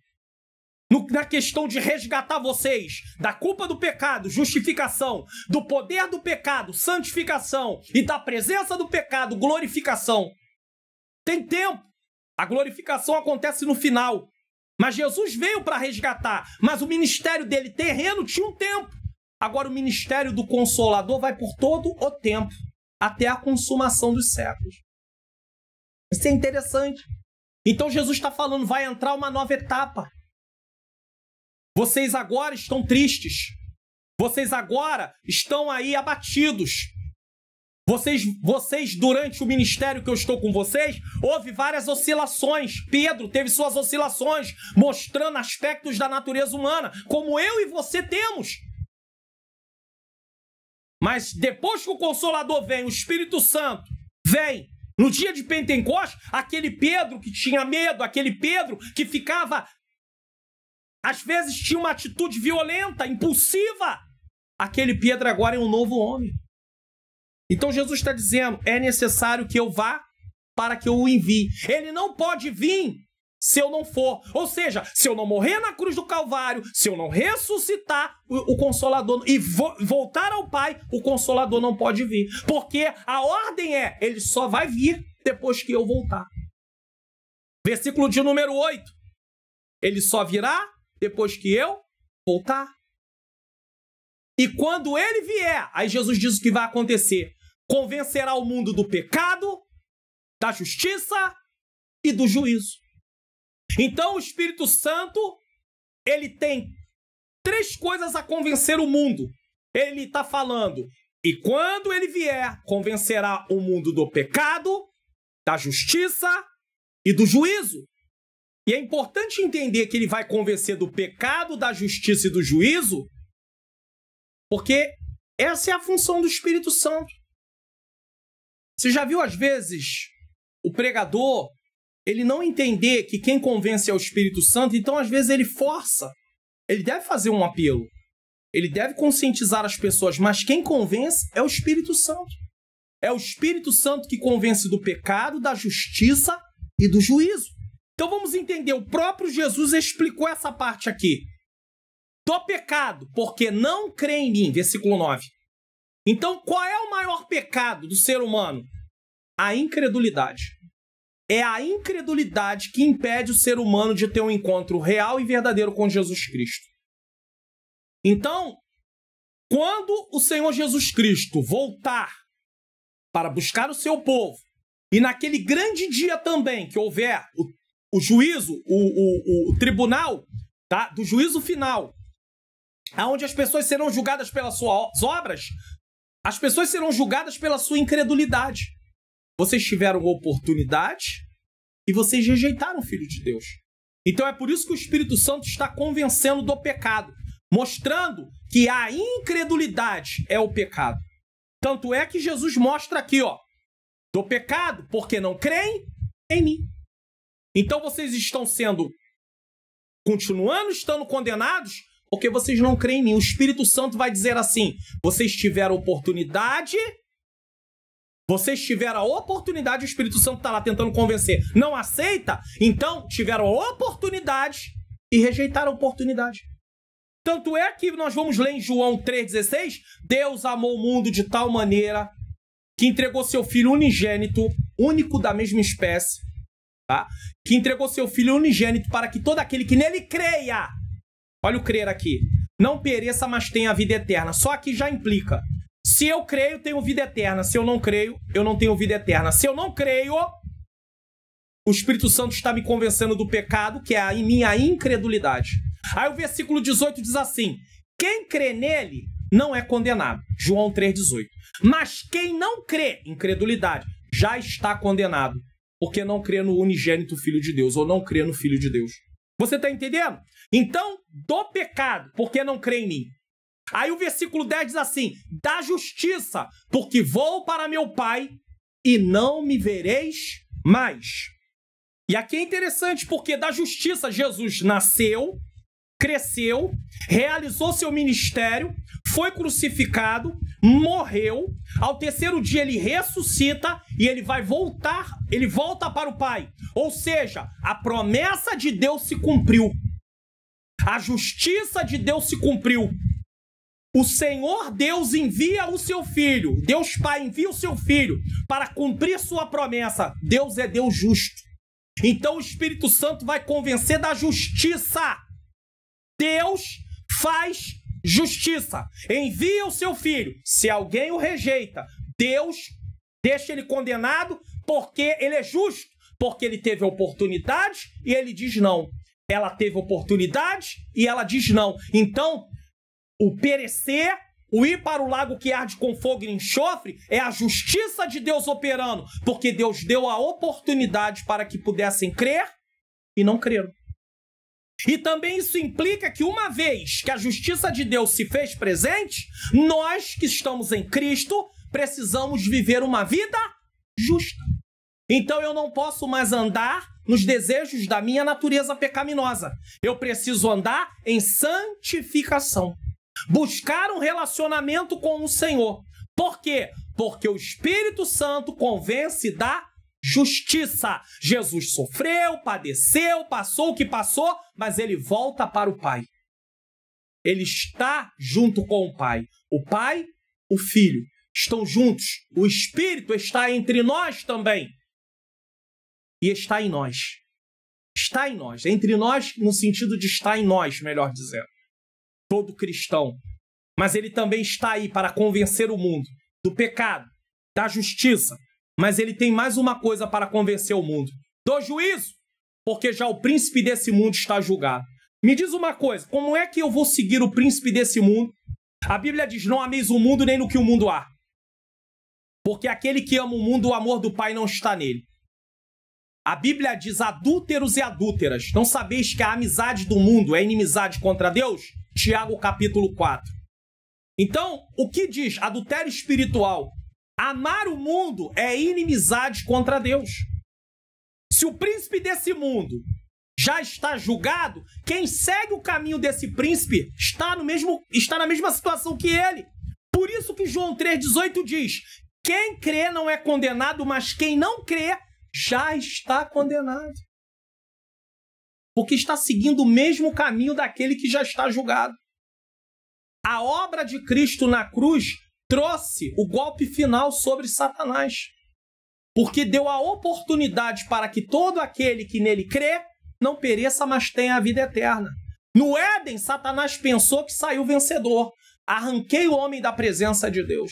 Na questão de resgatar vocês da culpa do pecado, justificação, do poder do pecado, santificação, e da presença do pecado, glorificação. Tem tempo. A glorificação acontece no final. Mas Jesus veio para resgatar. Mas o ministério dele terreno tinha um tempo. Agora o ministério do Consolador vai por todo o tempo, até a consumação dos séculos. Isso é interessante. Então Jesus está falando, vai entrar uma nova etapa. Vocês agora estão tristes. Vocês agora estão aí abatidos. Vocês, durante o ministério que eu estou com vocês, houve várias oscilações. Pedro teve suas oscilações, mostrando aspectos da natureza humana, como eu e você temos. Mas depois que o Consolador vem, o Espírito Santo vem, no dia de Pentecostes, aquele Pedro que tinha medo, aquele Pedro que ficava, às vezes tinha uma atitude violenta, impulsiva, aquele Pedro agora é um novo homem. Então Jesus está dizendo, é necessário que eu vá para que eu o envie. Ele não pode vir se eu não for. Ou seja, se eu não morrer na cruz do Calvário, se eu não ressuscitar, o Consolador e voltar ao Pai, o Consolador não pode vir. Porque a ordem é, ele só vai vir depois que eu voltar. Versículo de número 8. Ele só virá depois que eu voltar. E quando ele vier, aí Jesus diz o que vai acontecer. Convencerá o mundo do pecado, da justiça e do juízo. Então o Espírito Santo, ele tem 3 coisas a convencer o mundo. Ele está falando, e quando ele vier, convencerá o mundo do pecado, da justiça e do juízo. E é importante entender que ele vai convencer do pecado, da justiça e do juízo, porque essa é a função do Espírito Santo. Você já viu, às vezes, o pregador, ele não entender que quem convence é o Espírito Santo, então, às vezes, ele força. Ele deve fazer um apelo. Ele deve conscientizar as pessoas, mas quem convence é o Espírito Santo. É o Espírito Santo que convence do pecado, da justiça e do juízo. Então, vamos entender. O próprio Jesus explicou essa parte aqui. Do pecado, porque não crê em mim, versículo 9. Então, qual é o maior pecado do ser humano? A incredulidade. É a incredulidade que impede o ser humano de ter um encontro real e verdadeiro com Jesus Cristo. Então, quando o Senhor Jesus Cristo voltar para buscar o seu povo, e naquele grande dia também que houver o juízo, o tribunal, tá? Do juízo final, onde as pessoas serão julgadas pelas suas obras, as pessoas serão julgadas pela sua incredulidade. Vocês tiveram oportunidade e vocês rejeitaram o Filho de Deus. Então é por isso que o Espírito Santo está convencendo do pecado, mostrando que a incredulidade é o pecado. Tanto é que Jesus mostra aqui, ó, do pecado, porque não creem em mim. Então vocês estão continuando estando condenados, porque vocês não creem em mim. O Espírito Santo vai dizer assim: vocês tiveram oportunidade, o Espírito Santo está lá tentando convencer. Não aceita? Então tiveram a oportunidade e rejeitaram a oportunidade. Tanto é que nós vamos ler em João 3,16, Deus amou o mundo de tal maneira que entregou seu Filho unigênito, único da mesma espécie, tá? Que entregou seu Filho unigênito para que todo aquele que nele creia, olha o crer aqui, não pereça, mas tenha a vida eterna. Só que já implica, se eu creio, tenho vida eterna. Se eu não creio, eu não tenho vida eterna. Se eu não creio, o Espírito Santo está me convencendo do pecado, que é a minha incredulidade. Aí o versículo 18 diz assim: quem crê nele não é condenado. João 3,18. Mas quem não crê, incredulidade, já está condenado, porque não crê no unigênito Filho de Deus, ou não crê no Filho de Deus. Você está entendendo? Então, do pecado, porque não crê em mim. Aí o versículo 10 diz assim: da justiça, porque vou para meu Pai e não me vereis mais. E aqui é interessante, porque da justiça Jesus nasceu, cresceu, realizou seu ministério, foi crucificado, morreu, ao terceiro dia ele ressuscita e ele vai voltar, ele volta para o Pai. Ou seja, a promessa de Deus se cumpriu. A justiça de Deus se cumpriu. O Senhor Deus envia o seu Filho, Deus Pai envia o seu Filho para cumprir sua promessa. Deus é Deus justo. Então o Espírito Santo vai convencer da justiça. Deus faz justiça, envia o seu Filho. Se alguém o rejeita, Deus deixa ele condenado, porque ele é justo, porque ele teve a oportunidade e ele diz não. Ela teve oportunidade e ela diz não. Então, o perecer, o ir para o lago que arde com fogo e enxofre, é a justiça de Deus operando, porque Deus deu a oportunidade para que pudessem crer e não creram. E também isso implica que uma vez que a justiça de Deus se fez presente, nós que estamos em Cristo precisamos viver uma vida justa. Então eu não posso mais andar nos desejos da minha natureza pecaminosa. Eu preciso andar em santificação. Buscar um relacionamento com o Senhor. Por quê? Porque o Espírito Santo convence da justiça. Jesus sofreu, padeceu, passou o que passou, mas ele volta para o Pai. Ele está junto com o Pai. O Pai, o Filho, estão juntos. O Espírito está entre nós também. E está em nós. Está em nós. Entre nós, no sentido de estar em nós, melhor dizendo. Todo cristão. Mas ele também está aí para convencer o mundo do pecado, da justiça. Mas ele tem mais uma coisa para convencer o mundo: do juízo, porque já o príncipe desse mundo está julgado. Me diz uma coisa, como é que eu vou seguir o príncipe desse mundo? A Bíblia diz: não ameis o mundo nem no que o mundo há. Porque aquele que ama o mundo, o amor do Pai não está nele. A Bíblia diz: adúlteros e adúlteras, não sabeis que a amizade do mundo é inimizade contra Deus? Tiago capítulo 4. Então, o que diz adultério espiritual? Amar o mundo é inimizade contra Deus. Se o príncipe desse mundo já está julgado, quem segue o caminho desse príncipe está na mesma situação que ele. Por isso que João 3,18 diz: quem crê não é condenado, mas quem não crê já está condenado. Porque está seguindo o mesmo caminho daquele que já está julgado. A obra de Cristo na cruz trouxe o golpe final sobre Satanás, porque deu a oportunidade para que todo aquele que nele crê não pereça, mas tenha a vida eterna. No Éden, Satanás pensou que saiu vencedor. Arranquei o homem da presença de Deus.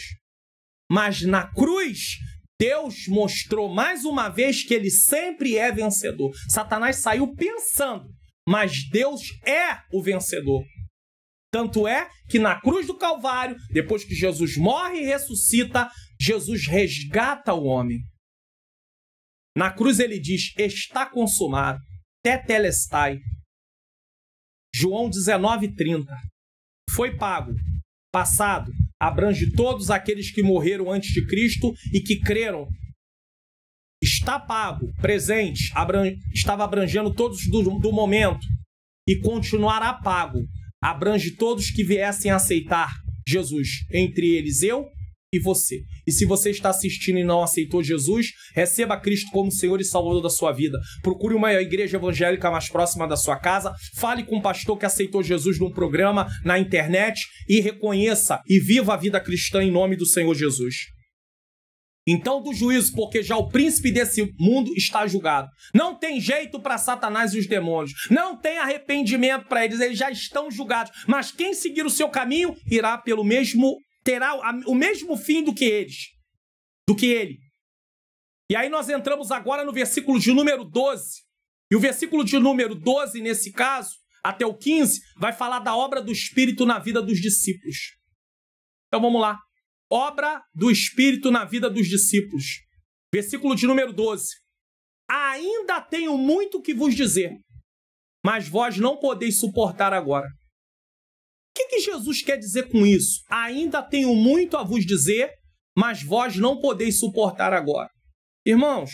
Mas na cruz, Deus mostrou mais uma vez que ele sempre é vencedor. Satanás saiu pensando, mas Deus é o vencedor. Tanto é que na cruz do Calvário, depois que Jesus morre e ressuscita, Jesus resgata o homem. Na cruz ele diz, está consumado, tetelestai. João 19:30. Foi pago, passado, abrange todos aqueles que morreram antes de Cristo e que creram. Está pago, presente, estava abrangendo todos do momento e continuará pago. Abrange todos que viessem a aceitar Jesus, entre eles eu e você. E se você está assistindo e não aceitou Jesus, receba Cristo como Senhor e Salvador da sua vida. Procure uma igreja evangélica mais próxima da sua casa, fale com um pastor que aceitou Jesus num programa, na internet, e reconheça e viva a vida cristã em nome do Senhor Jesus. Então, do juízo, porque já o príncipe desse mundo está julgado. Não tem jeito para Satanás e os demônios. Não tem arrependimento para eles já estão julgados. Mas quem seguir o seu caminho irá terá o mesmo fim do que ele. E aí nós entramos agora no versículo de número 12. E o versículo de número 12, nesse caso, até o 15, vai falar da obra do Espírito na vida dos discípulos. Então vamos lá. Obra do Espírito na vida dos discípulos. Versículo de número 12. Ainda tenho muito que vos dizer, mas vós não podeis suportar agora. O que Jesus quer dizer com isso? Ainda tenho muito a vos dizer, mas vós não podeis suportar agora. Irmãos,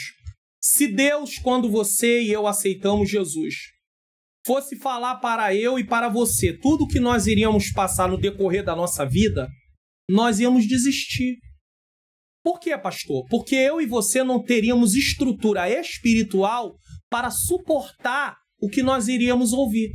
se Deus, quando você e eu aceitamos Jesus, fosse falar para eu e para você tudo o que nós iríamos passar no decorrer da nossa vida, nós íamos desistir. Por quê, pastor? Porque eu e você não teríamos estrutura espiritual para suportar o que nós iríamos ouvir.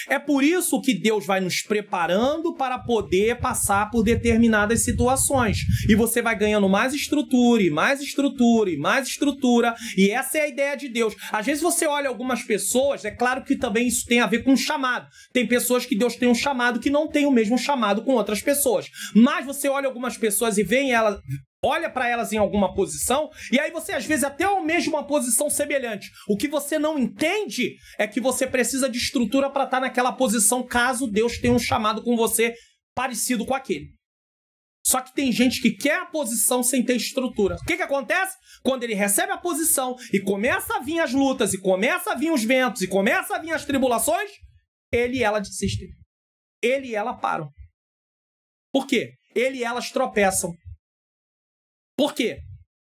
É por isso que Deus vai nos preparando para poder passar por determinadas situações. E você vai ganhando mais estrutura, e mais estrutura, e mais estrutura. E essa é a ideia de Deus. Às vezes você olha algumas pessoas, é claro que também isso tem a ver com chamado. Tem pessoas que Deus tem um chamado que não tem o mesmo chamado com outras pessoas. Mas você olha algumas pessoas e vê elas... Olha para elas em alguma posição e aí você às vezes até almeja uma posição semelhante. O que você não entende é que você precisa de estrutura para estar naquela posição caso Deus tenha um chamado com você parecido com aquele. Só que tem gente que quer a posição sem ter estrutura. O que acontece? Quando ele recebe a posição e começa a vir as lutas, e começa a vir os ventos, e começa a vir as tribulações, ele e ela desistem. Ele e ela param. Por quê? Ele e elas tropeçam. Por quê?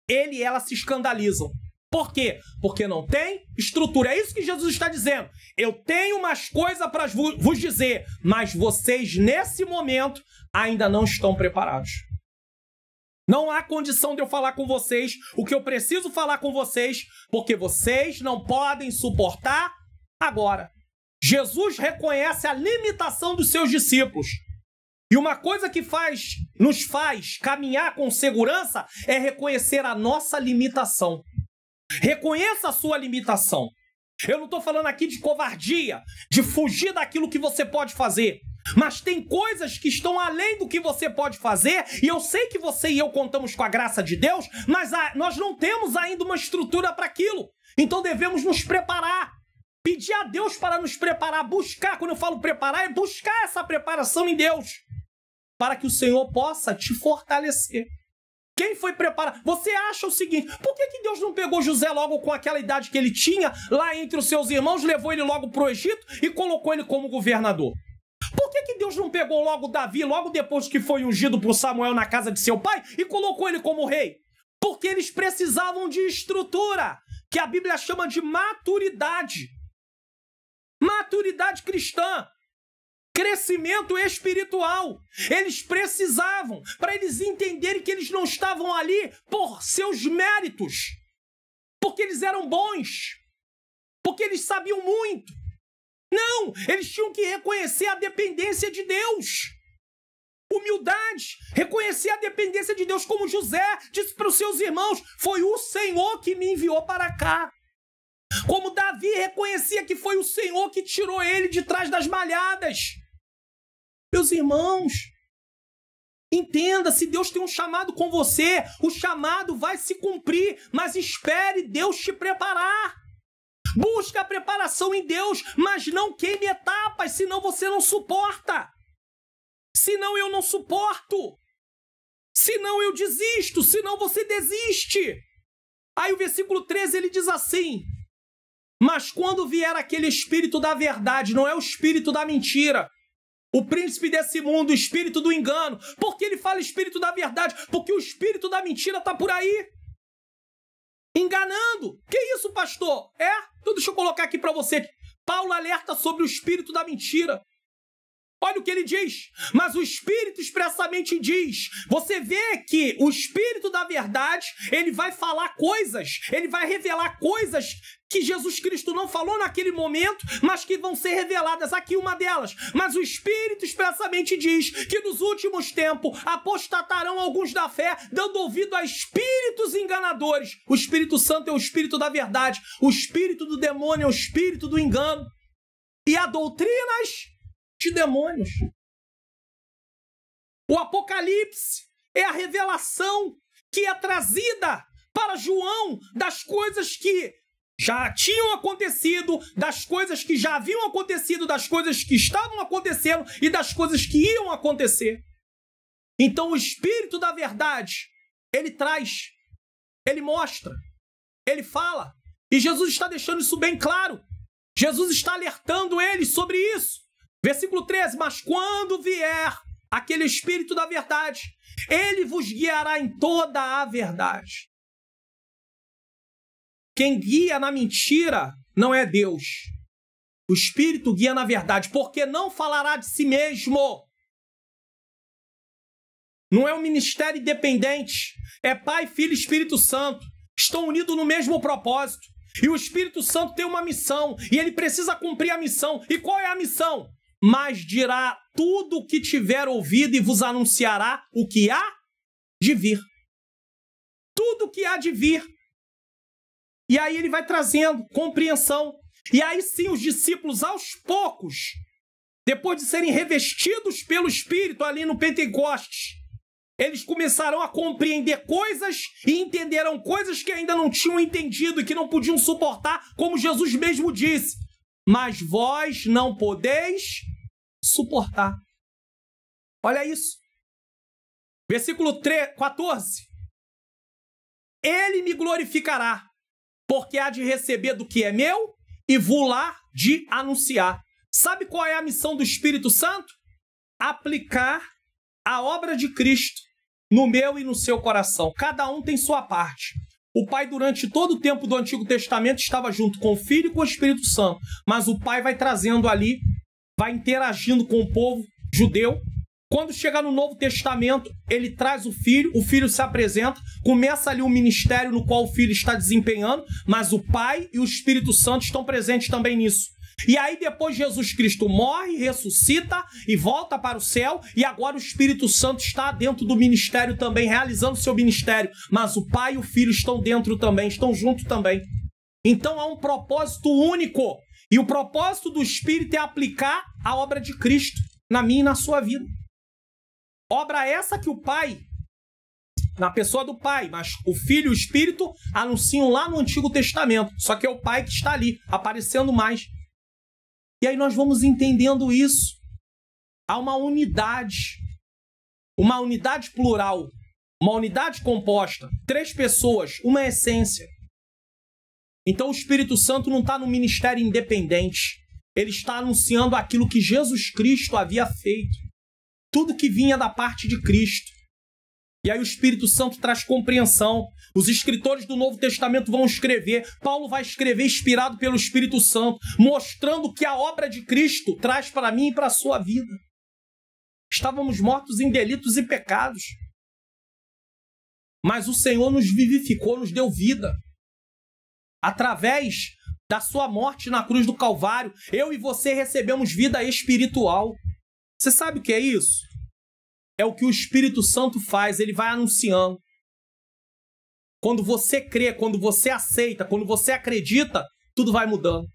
Ele e ela se escandalizam. Por quê? Porque não tem estrutura. É isso que Jesus está dizendo. Eu tenho umas coisas para vos dizer, mas vocês, nesse momento, ainda não estão preparados. Não há condição de eu falar com vocês o que eu preciso falar com vocês, porque vocês não podem suportar agora. Jesus reconhece a limitação dos seus discípulos. E uma coisa que nos faz caminhar com segurança é reconhecer a nossa limitação. Reconheça a sua limitação. Eu não estou falando aqui de covardia, de fugir daquilo que você pode fazer. Mas tem coisas que estão além do que você pode fazer, e eu sei que você e eu contamos com a graça de Deus, mas nós não temos ainda uma estrutura para aquilo. Então devemos nos preparar. Pedir a Deus para nos preparar, buscar, quando eu falo preparar, é buscar essa preparação em Deus, para que o Senhor possa te fortalecer. Quem foi preparado? Você acha o seguinte, por que Deus não pegou José logo com aquela idade que ele tinha, lá entre os seus irmãos, levou ele logo para o Egito e colocou ele como governador? Por que Deus não pegou logo Davi, logo depois que foi ungido por Samuel na casa de seu pai, e colocou ele como rei? Porque eles precisavam de estrutura, que a Bíblia chama de maturidade. Maturidade cristã. Crescimento espiritual. Eles precisavam, para eles entenderem que eles não estavam ali por seus méritos, porque eles eram bons, porque eles sabiam muito. Não, eles tinham que reconhecer a dependência de Deus. Humildade, reconhecer a dependência de Deus, como José disse para os seus irmãos, foi o Senhor que me enviou para cá. Como Davi reconhecia que foi o Senhor que tirou ele de trás das malhadas. Meus irmãos, entenda, se Deus tem um chamado com você, o chamado vai se cumprir, mas espere Deus te preparar. Busque a preparação em Deus, mas não queime etapas, senão você não suporta. Senão eu não suporto. Senão eu desisto, senão você desiste. Aí o versículo 13 ele diz assim: mas quando vier aquele espírito da verdade, não é o espírito da mentira, o príncipe desse mundo, o espírito do engano. Por que ele fala espírito da verdade? Porque o espírito da mentira está por aí, enganando. Que isso, pastor? Então deixa eu colocar aqui para você. Paulo alerta sobre o espírito da mentira. Olha o que ele diz. Mas o Espírito expressamente diz. Você vê que o Espírito da verdade, ele vai falar coisas, ele vai revelar coisas que Jesus Cristo não falou naquele momento, mas que vão ser reveladas. Aqui uma delas. Mas o Espírito expressamente diz que nos últimos tempos apostatarão alguns da fé, dando ouvido a espíritos enganadores. O Espírito Santo é o Espírito da verdade. O Espírito do demônio é o Espírito do engano. E há doutrinas de demônios. O Apocalipse é a revelação que é trazida para João das coisas que já tinham acontecido, das coisas que já haviam acontecido, das coisas que estavam acontecendo e das coisas que iam acontecer. Então o Espírito da verdade, ele traz, ele mostra, ele fala, e Jesus está deixando isso bem claro. Jesus está alertando eles sobre isso. Versículo 13, mas quando vier aquele Espírito da verdade, ele vos guiará em toda a verdade. Quem guia na mentira não é Deus. O Espírito guia na verdade, porque não falará de si mesmo. Não é um ministério independente. É Pai, Filho e Espírito Santo. Estão unidos no mesmo propósito. E o Espírito Santo tem uma missão, e ele precisa cumprir a missão. E qual é a missão? Mas dirá tudo o que tiver ouvido e vos anunciará o que há de vir. Tudo o que há de vir. E aí ele vai trazendo compreensão. E aí sim os discípulos, aos poucos, depois de serem revestidos pelo Espírito ali no Pentecostes, eles começarão a compreender coisas e entenderão coisas que ainda não tinham entendido e que não podiam suportar, como Jesus mesmo disse. Mas vós não podeis suportar. Olha isso. Versículo 14. Ele me glorificará, porque há de receber do que é meu e vou-lá de anunciar. Sabe qual é a missão do Espírito Santo? Aplicar a obra de Cristo no meu e no seu coração. Cada um tem sua parte. O Pai, durante todo o tempo do Antigo Testamento, estava junto com o Filho e com o Espírito Santo. Mas o Pai vai trazendo ali, vai interagindo com o povo judeu. Quando chega no Novo Testamento, ele traz o Filho se apresenta, começa ali um ministério no qual o Filho está desempenhando, mas o Pai e o Espírito Santo estão presentes também nisso. E aí depois Jesus Cristo morre, ressuscita e volta para o céu, e agora o Espírito Santo está dentro do ministério também, realizando seu ministério, mas o Pai e o Filho estão dentro também, estão juntos também. Então há um propósito único, e o propósito do Espírito é aplicar a obra de Cristo na minha e na sua vida. Obra essa que o Pai, na pessoa do Pai, mas o Filho e o Espírito anunciam lá no Antigo Testamento, só que é o Pai que está ali, aparecendo mais. E aí nós vamos entendendo isso. Há uma unidade plural, uma unidade composta, 3 pessoas, uma essência. Então o Espírito Santo não está no ministério independente. Ele está anunciando aquilo que Jesus Cristo havia feito. Tudo que vinha da parte de Cristo. E aí o Espírito Santo traz compreensão. Os escritores do Novo Testamento vão escrever. Paulo vai escrever inspirado pelo Espírito Santo, mostrando que a obra de Cristo traz para mim e para a sua vida. Estávamos mortos em delitos e pecados. Mas o Senhor nos vivificou, nos deu vida. Através da sua morte na cruz do Calvário, eu e você recebemos vida espiritual. Você sabe o que é isso? É o que o Espírito Santo faz, ele vai anunciando. Quando você crê, quando você aceita, quando você acredita, tudo vai mudando.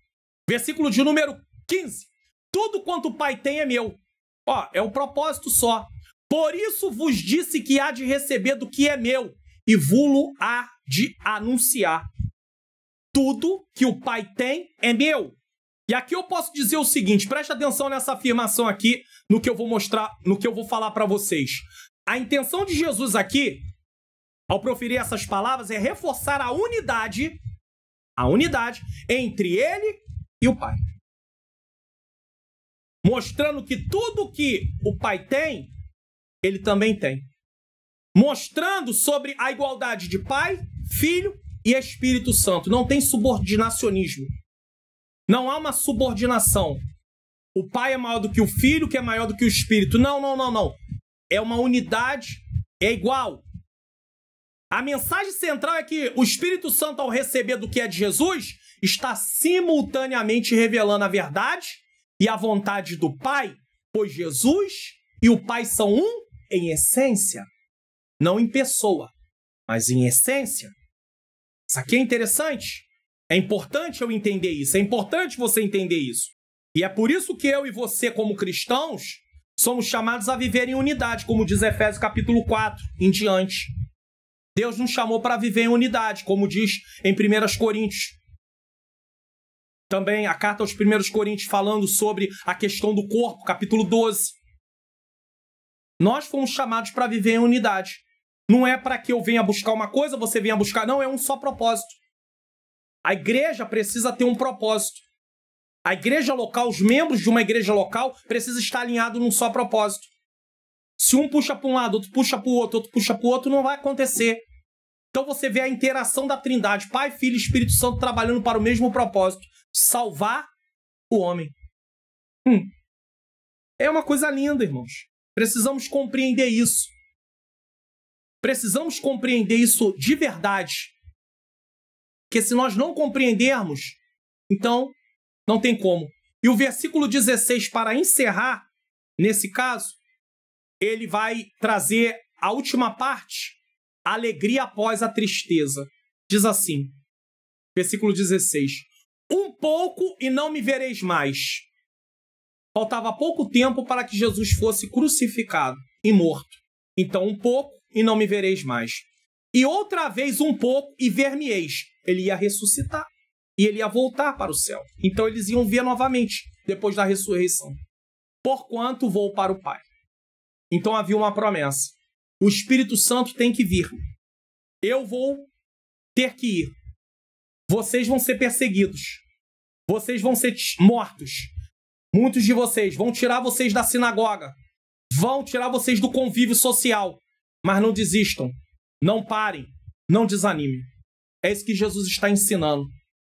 Versículo de número 15. Tudo quanto o Pai tem é meu. É um propósito só. Por isso vos disse que há de receber do que é meu e vulo há de anunciar. Tudo que o Pai tem é meu. E aqui eu posso dizer o seguinte, preste atenção nessa afirmação aqui, no que eu vou mostrar, no que eu vou falar para vocês. A intenção de Jesus aqui ao proferir essas palavras, é reforçar a unidade entre ele e o Pai. Mostrando que tudo que o Pai tem, ele também tem. Mostrando sobre a igualdade de Pai, Filho e Espírito Santo. Não tem subordinacionismo. Não há uma subordinação. O Pai é maior do que o Filho, que é maior do que o Espírito. Não. É uma unidade, é igual. A mensagem central é que o Espírito Santo, ao receber do que é de Jesus, está simultaneamente revelando a verdade e a vontade do Pai, pois Jesus e o Pai são um em essência. Não em pessoa, mas em essência. Isso aqui é interessante. É importante eu entender isso. É importante você entender isso. E é por isso que eu e você, como cristãos, somos chamados a viver em unidade, como diz Efésios capítulo 4 em diante. Deus nos chamou para viver em unidade, como diz em 1 Coríntios. Também a carta aos 1 Coríntios falando sobre a questão do corpo, capítulo 12. Nós fomos chamados para viver em unidade. Não é para que eu venha buscar uma coisa, você venha buscar. Não, é um só propósito. A igreja precisa ter um propósito. A igreja local, os membros de uma igreja local, precisam estar alinhados num só propósito. Se um puxa para um lado, outro puxa para o outro puxa para o outro, não vai acontecer. Então você vê a interação da Trindade, Pai, Filho e Espírito Santo trabalhando para o mesmo propósito. Salvar o homem. É uma coisa linda, irmãos. Precisamos compreender isso. Precisamos compreender isso de verdade. Porque se nós não compreendermos, então não tem como. E o versículo 16, para encerrar, nesse caso, ele vai trazer a última parte, a alegria após a tristeza. Diz assim, versículo 16, um pouco e não me vereis mais. Faltava pouco tempo para que Jesus fosse crucificado e morto. Então, um pouco e não me vereis mais. E outra vez um pouco e ver-me-eis. Ele ia ressuscitar e ele ia voltar para o céu. Então eles iam ver novamente, depois da ressurreição. Porquanto vou para o Pai. Então havia uma promessa. O Espírito Santo tem que vir. Eu vou ter que ir. Vocês vão ser perseguidos. Vocês vão ser mortos. Muitos de vocês vão tirar vocês da sinagoga. Vão tirar vocês do convívio social. Mas não desistam. Não parem. Não desanimem. É isso que Jesus está ensinando.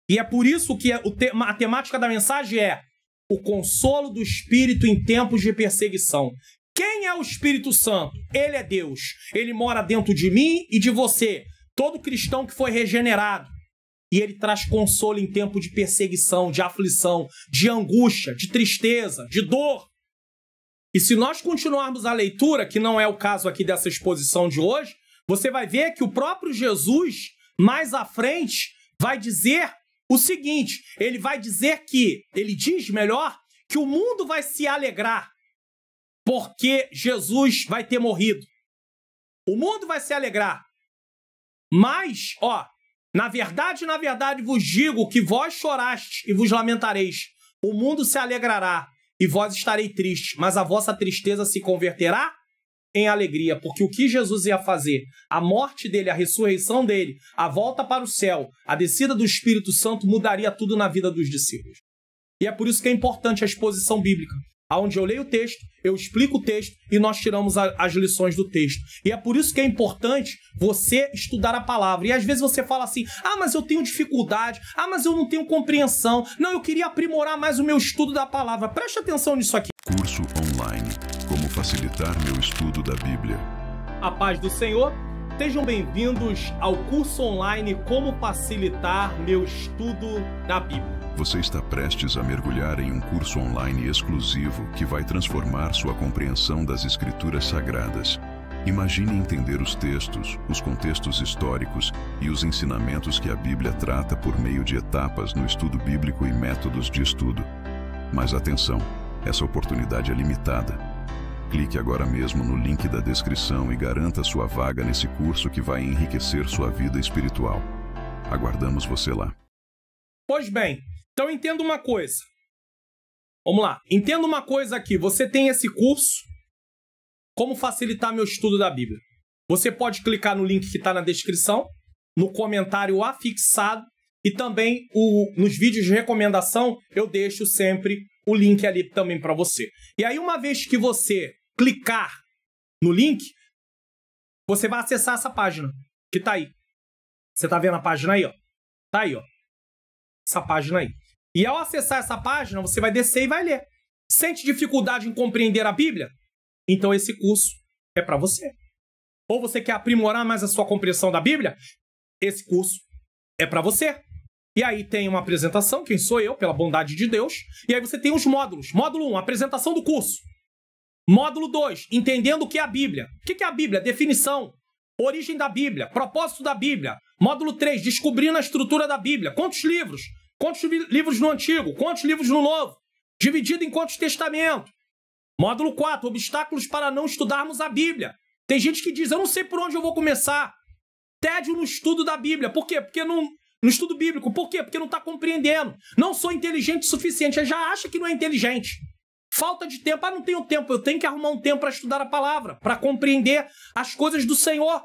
E é por isso que a temática da mensagem é o consolo do Espírito em tempos de perseguição. Quem é o Espírito Santo? Ele é Deus. Ele mora dentro de mim e de você. Todo cristão que foi regenerado. E ele traz consolo em tempo de perseguição, de aflição, de angústia, de tristeza, de dor. E se nós continuarmos a leitura, que não é o caso aqui dessa exposição de hoje, você vai ver que o próprio Jesus, mais à frente, vai dizer o seguinte, ele vai dizer que, ele diz melhor, que o mundo vai se alegrar porque Jesus vai ter morrido. O mundo vai se alegrar. Mas, na verdade vos digo que vós chorastes e vos lamentareis. O mundo se alegrará e vós estareis tristes, mas a vossa tristeza se converterá em alegria, porque o que Jesus ia fazer, a morte dele, a ressurreição dele, a volta para o céu, a descida do Espírito Santo mudaria tudo na vida dos discípulos. E é por isso que é importante a exposição bíblica, onde eu leio o texto, eu explico o texto e nós tiramos as lições do texto. E é por isso que é importante você estudar a palavra. E às vezes você fala assim, mas eu tenho dificuldade, mas eu não tenho compreensão, não, eu queria aprimorar mais o meu estudo da palavra. Preste atenção nisso aqui. Curso online. Como facilitar meu estudo da Bíblia. A paz do Senhor. Sejam bem-vindos ao curso online Como Facilitar Meu Estudo da Bíblia. Você está prestes a mergulhar em um curso online exclusivo que vai transformar sua compreensão das Escrituras Sagradas. Imagine entender os textos, os contextos históricos e os ensinamentos que a Bíblia trata por meio de etapas no estudo bíblico e métodos de estudo. Mas atenção, essa oportunidade é limitada. Clique agora mesmo no link da descrição e garanta sua vaga nesse curso que vai enriquecer sua vida espiritual. Aguardamos você lá. Pois bem, então entenda uma coisa. Vamos lá, entenda uma coisa aqui. Você tem esse curso, Como Facilitar Meu Estudo da Bíblia. Você pode clicar no link que está na descrição, no comentário afixado, e também nos vídeos de recomendação eu deixo sempre o link ali também para você. E aí, uma vez que você clicar no link, você vai acessar essa página que tá aí. Você tá vendo a página aí, ó? Tá aí, ó. Essa página aí. E ao acessar essa página, você vai descer e vai ler. Sente dificuldade em compreender a Bíblia? Então esse curso é para você. Ou você quer aprimorar mais a sua compreensão da Bíblia? Esse curso é para você. E aí tem uma apresentação, quem sou eu, pela bondade de Deus. E aí você tem os módulos. Módulo 1, apresentação do curso. Módulo 2, entendendo o que é a Bíblia. O que é a Bíblia? Definição, origem da Bíblia, propósito da Bíblia. Módulo 3, descobrindo a estrutura da Bíblia. Quantos livros? Quantos livros no Antigo? Quantos livros no Novo? Dividido em quantos testamentos? Módulo 4, obstáculos para não estudarmos a Bíblia. Tem gente que diz, eu não sei por onde eu vou começar. Tédio no estudo da Bíblia. Por quê? Porque no estudo bíblico. Por quê? Porque não está compreendendo. Não sou inteligente o suficiente. Ele já acha que não é inteligente. Falta de tempo. Ah, não tenho tempo. Eu tenho que arrumar um tempo para estudar a palavra, para compreender as coisas do Senhor.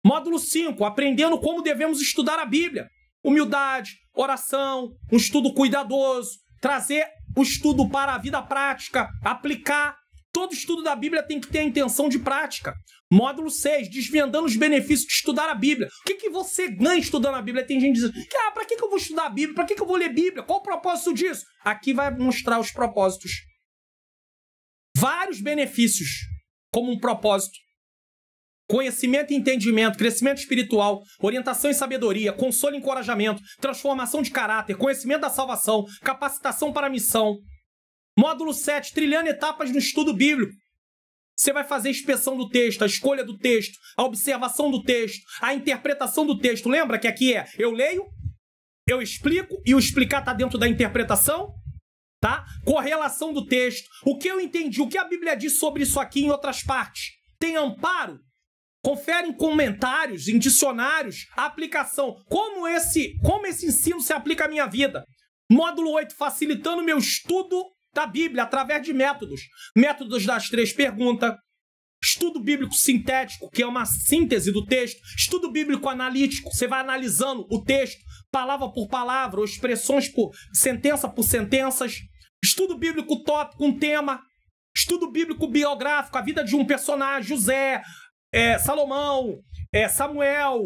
Módulo 5, aprendendo como devemos estudar a Bíblia. Humildade, oração, um estudo cuidadoso, trazer o estudo para a vida prática, aplicar. Todo estudo da Bíblia tem que ter a intenção de prática. Módulo 6, desvendando os benefícios de estudar a Bíblia. O que você ganha estudando a Bíblia? Tem gente dizendo, para que eu vou estudar a Bíblia? Para que eu vou ler Bíblia? Qual o propósito disso? Aqui vai mostrar os propósitos. Vários benefícios como um propósito. Conhecimento e entendimento, crescimento espiritual, orientação e sabedoria, consolo e encorajamento, transformação de caráter, conhecimento da salvação, capacitação para a missão. Módulo 7, trilhando etapas no estudo bíblico. Você vai fazer a inspeção do texto, a escolha do texto, a observação do texto, a interpretação do texto. Lembra que aqui é eu leio, eu explico e o explicar está dentro da interpretação? Tá? Correlação do texto. O que eu entendi, o que a Bíblia diz sobre isso aqui em outras partes? Tem amparo? Confere em comentários, em dicionários, a aplicação. Como esse ensino se aplica à minha vida? Módulo 8, facilitando o meu estudo da Bíblia através de métodos. Métodos das 3 perguntas. Estudo bíblico sintético, que é uma síntese do texto. Estudo bíblico analítico, você vai analisando o texto, palavra por palavra, ou expressões por sentenças. Estudo bíblico tópico, um tema. Estudo bíblico biográfico, a vida de um personagem, José, Salomão, Samuel,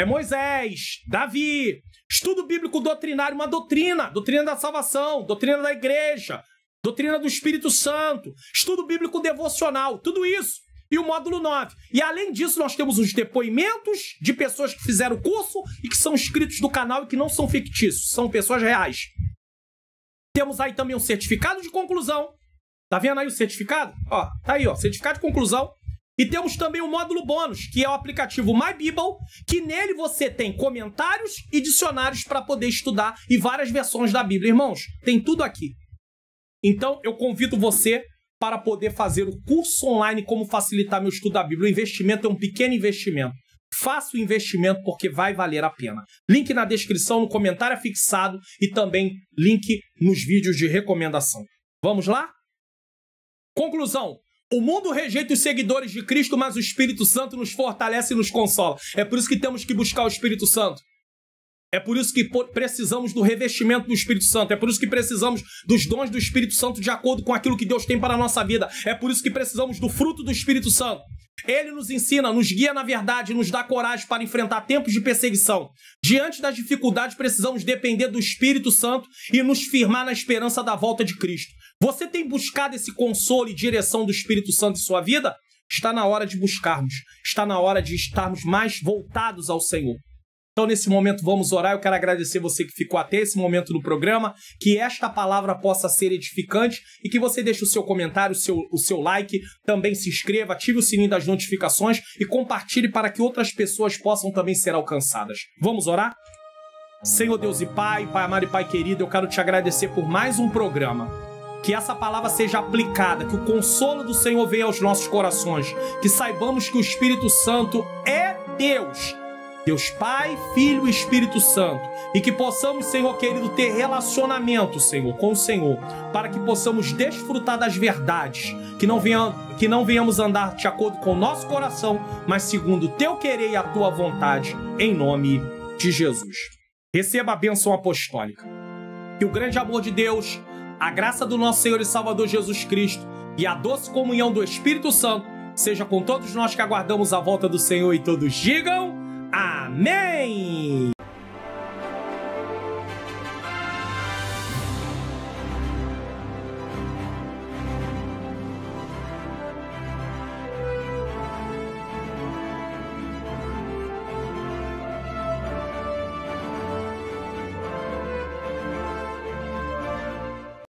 Moisés, Davi. Estudo bíblico doutrinário, uma doutrina da salvação, doutrina da igreja, doutrina do Espírito Santo. Estudo bíblico devocional, tudo isso. E o módulo 9. E além disso, nós temos os depoimentos de pessoas que fizeram o curso e que são inscritos do canal e que não são fictícios, são pessoas reais. Temos aí também um certificado de conclusão. Tá vendo aí o certificado? Ó, tá aí, ó, certificado de conclusão. E temos também o módulo bônus, que é o aplicativo My Bible, que nele você tem comentários e dicionários para poder estudar e várias versões da Bíblia. Irmãos, tem tudo aqui. Então, eu convido você para poder fazer o curso online Como Facilitar Meu Estudo da Bíblia. O investimento é um pequeno investimento. Faça o investimento porque vai valer a pena. Link na descrição, no comentário fixado e também link nos vídeos de recomendação. Vamos lá? Conclusão. O mundo rejeita os seguidores de Cristo, mas o Espírito Santo nos fortalece e nos consola. É por isso que temos que buscar o Espírito Santo. É por isso que precisamos do revestimento do Espírito Santo. É por isso que precisamos dos dons do Espírito Santo de acordo com aquilo que Deus tem para a nossa vida. É por isso que precisamos do fruto do Espírito Santo. Ele nos ensina, nos guia na verdade, nos dá coragem para enfrentar tempos de perseguição. Diante das dificuldades, precisamos depender do Espírito Santo e nos firmar na esperança da volta de Cristo. Você tem buscado esse consolo e direção do Espírito Santo em sua vida? Está na hora de buscarmos. Está na hora de estarmos mais voltados ao Senhor. Então, nesse momento, vamos orar. Eu quero agradecer você que ficou até esse momento no programa, que esta palavra possa ser edificante e que você deixe o seu comentário, o seu like, também se inscreva, ative o sininho das notificações e compartilhe para que outras pessoas possam também ser alcançadas. Vamos orar? Senhor Deus e Pai, Pai amado e Pai querido, eu quero te agradecer por mais um programa. Que essa palavra seja aplicada, que o consolo do Senhor venha aos nossos corações, que saibamos que o Espírito Santo é Deus, Deus Pai, Filho e Espírito Santo, e que possamos, Senhor querido, ter relacionamento, Senhor, com o Senhor, para que possamos desfrutar das verdades, que não venhamos andar de acordo com o nosso coração, mas segundo o teu querer e a tua vontade, em nome de Jesus. Receba a bênção apostólica. Que o grande amor de Deus, a graça do nosso Senhor e Salvador Jesus Cristo e a doce comunhão do Espírito Santo seja com todos nós que aguardamos a volta do Senhor, e todos digam amém!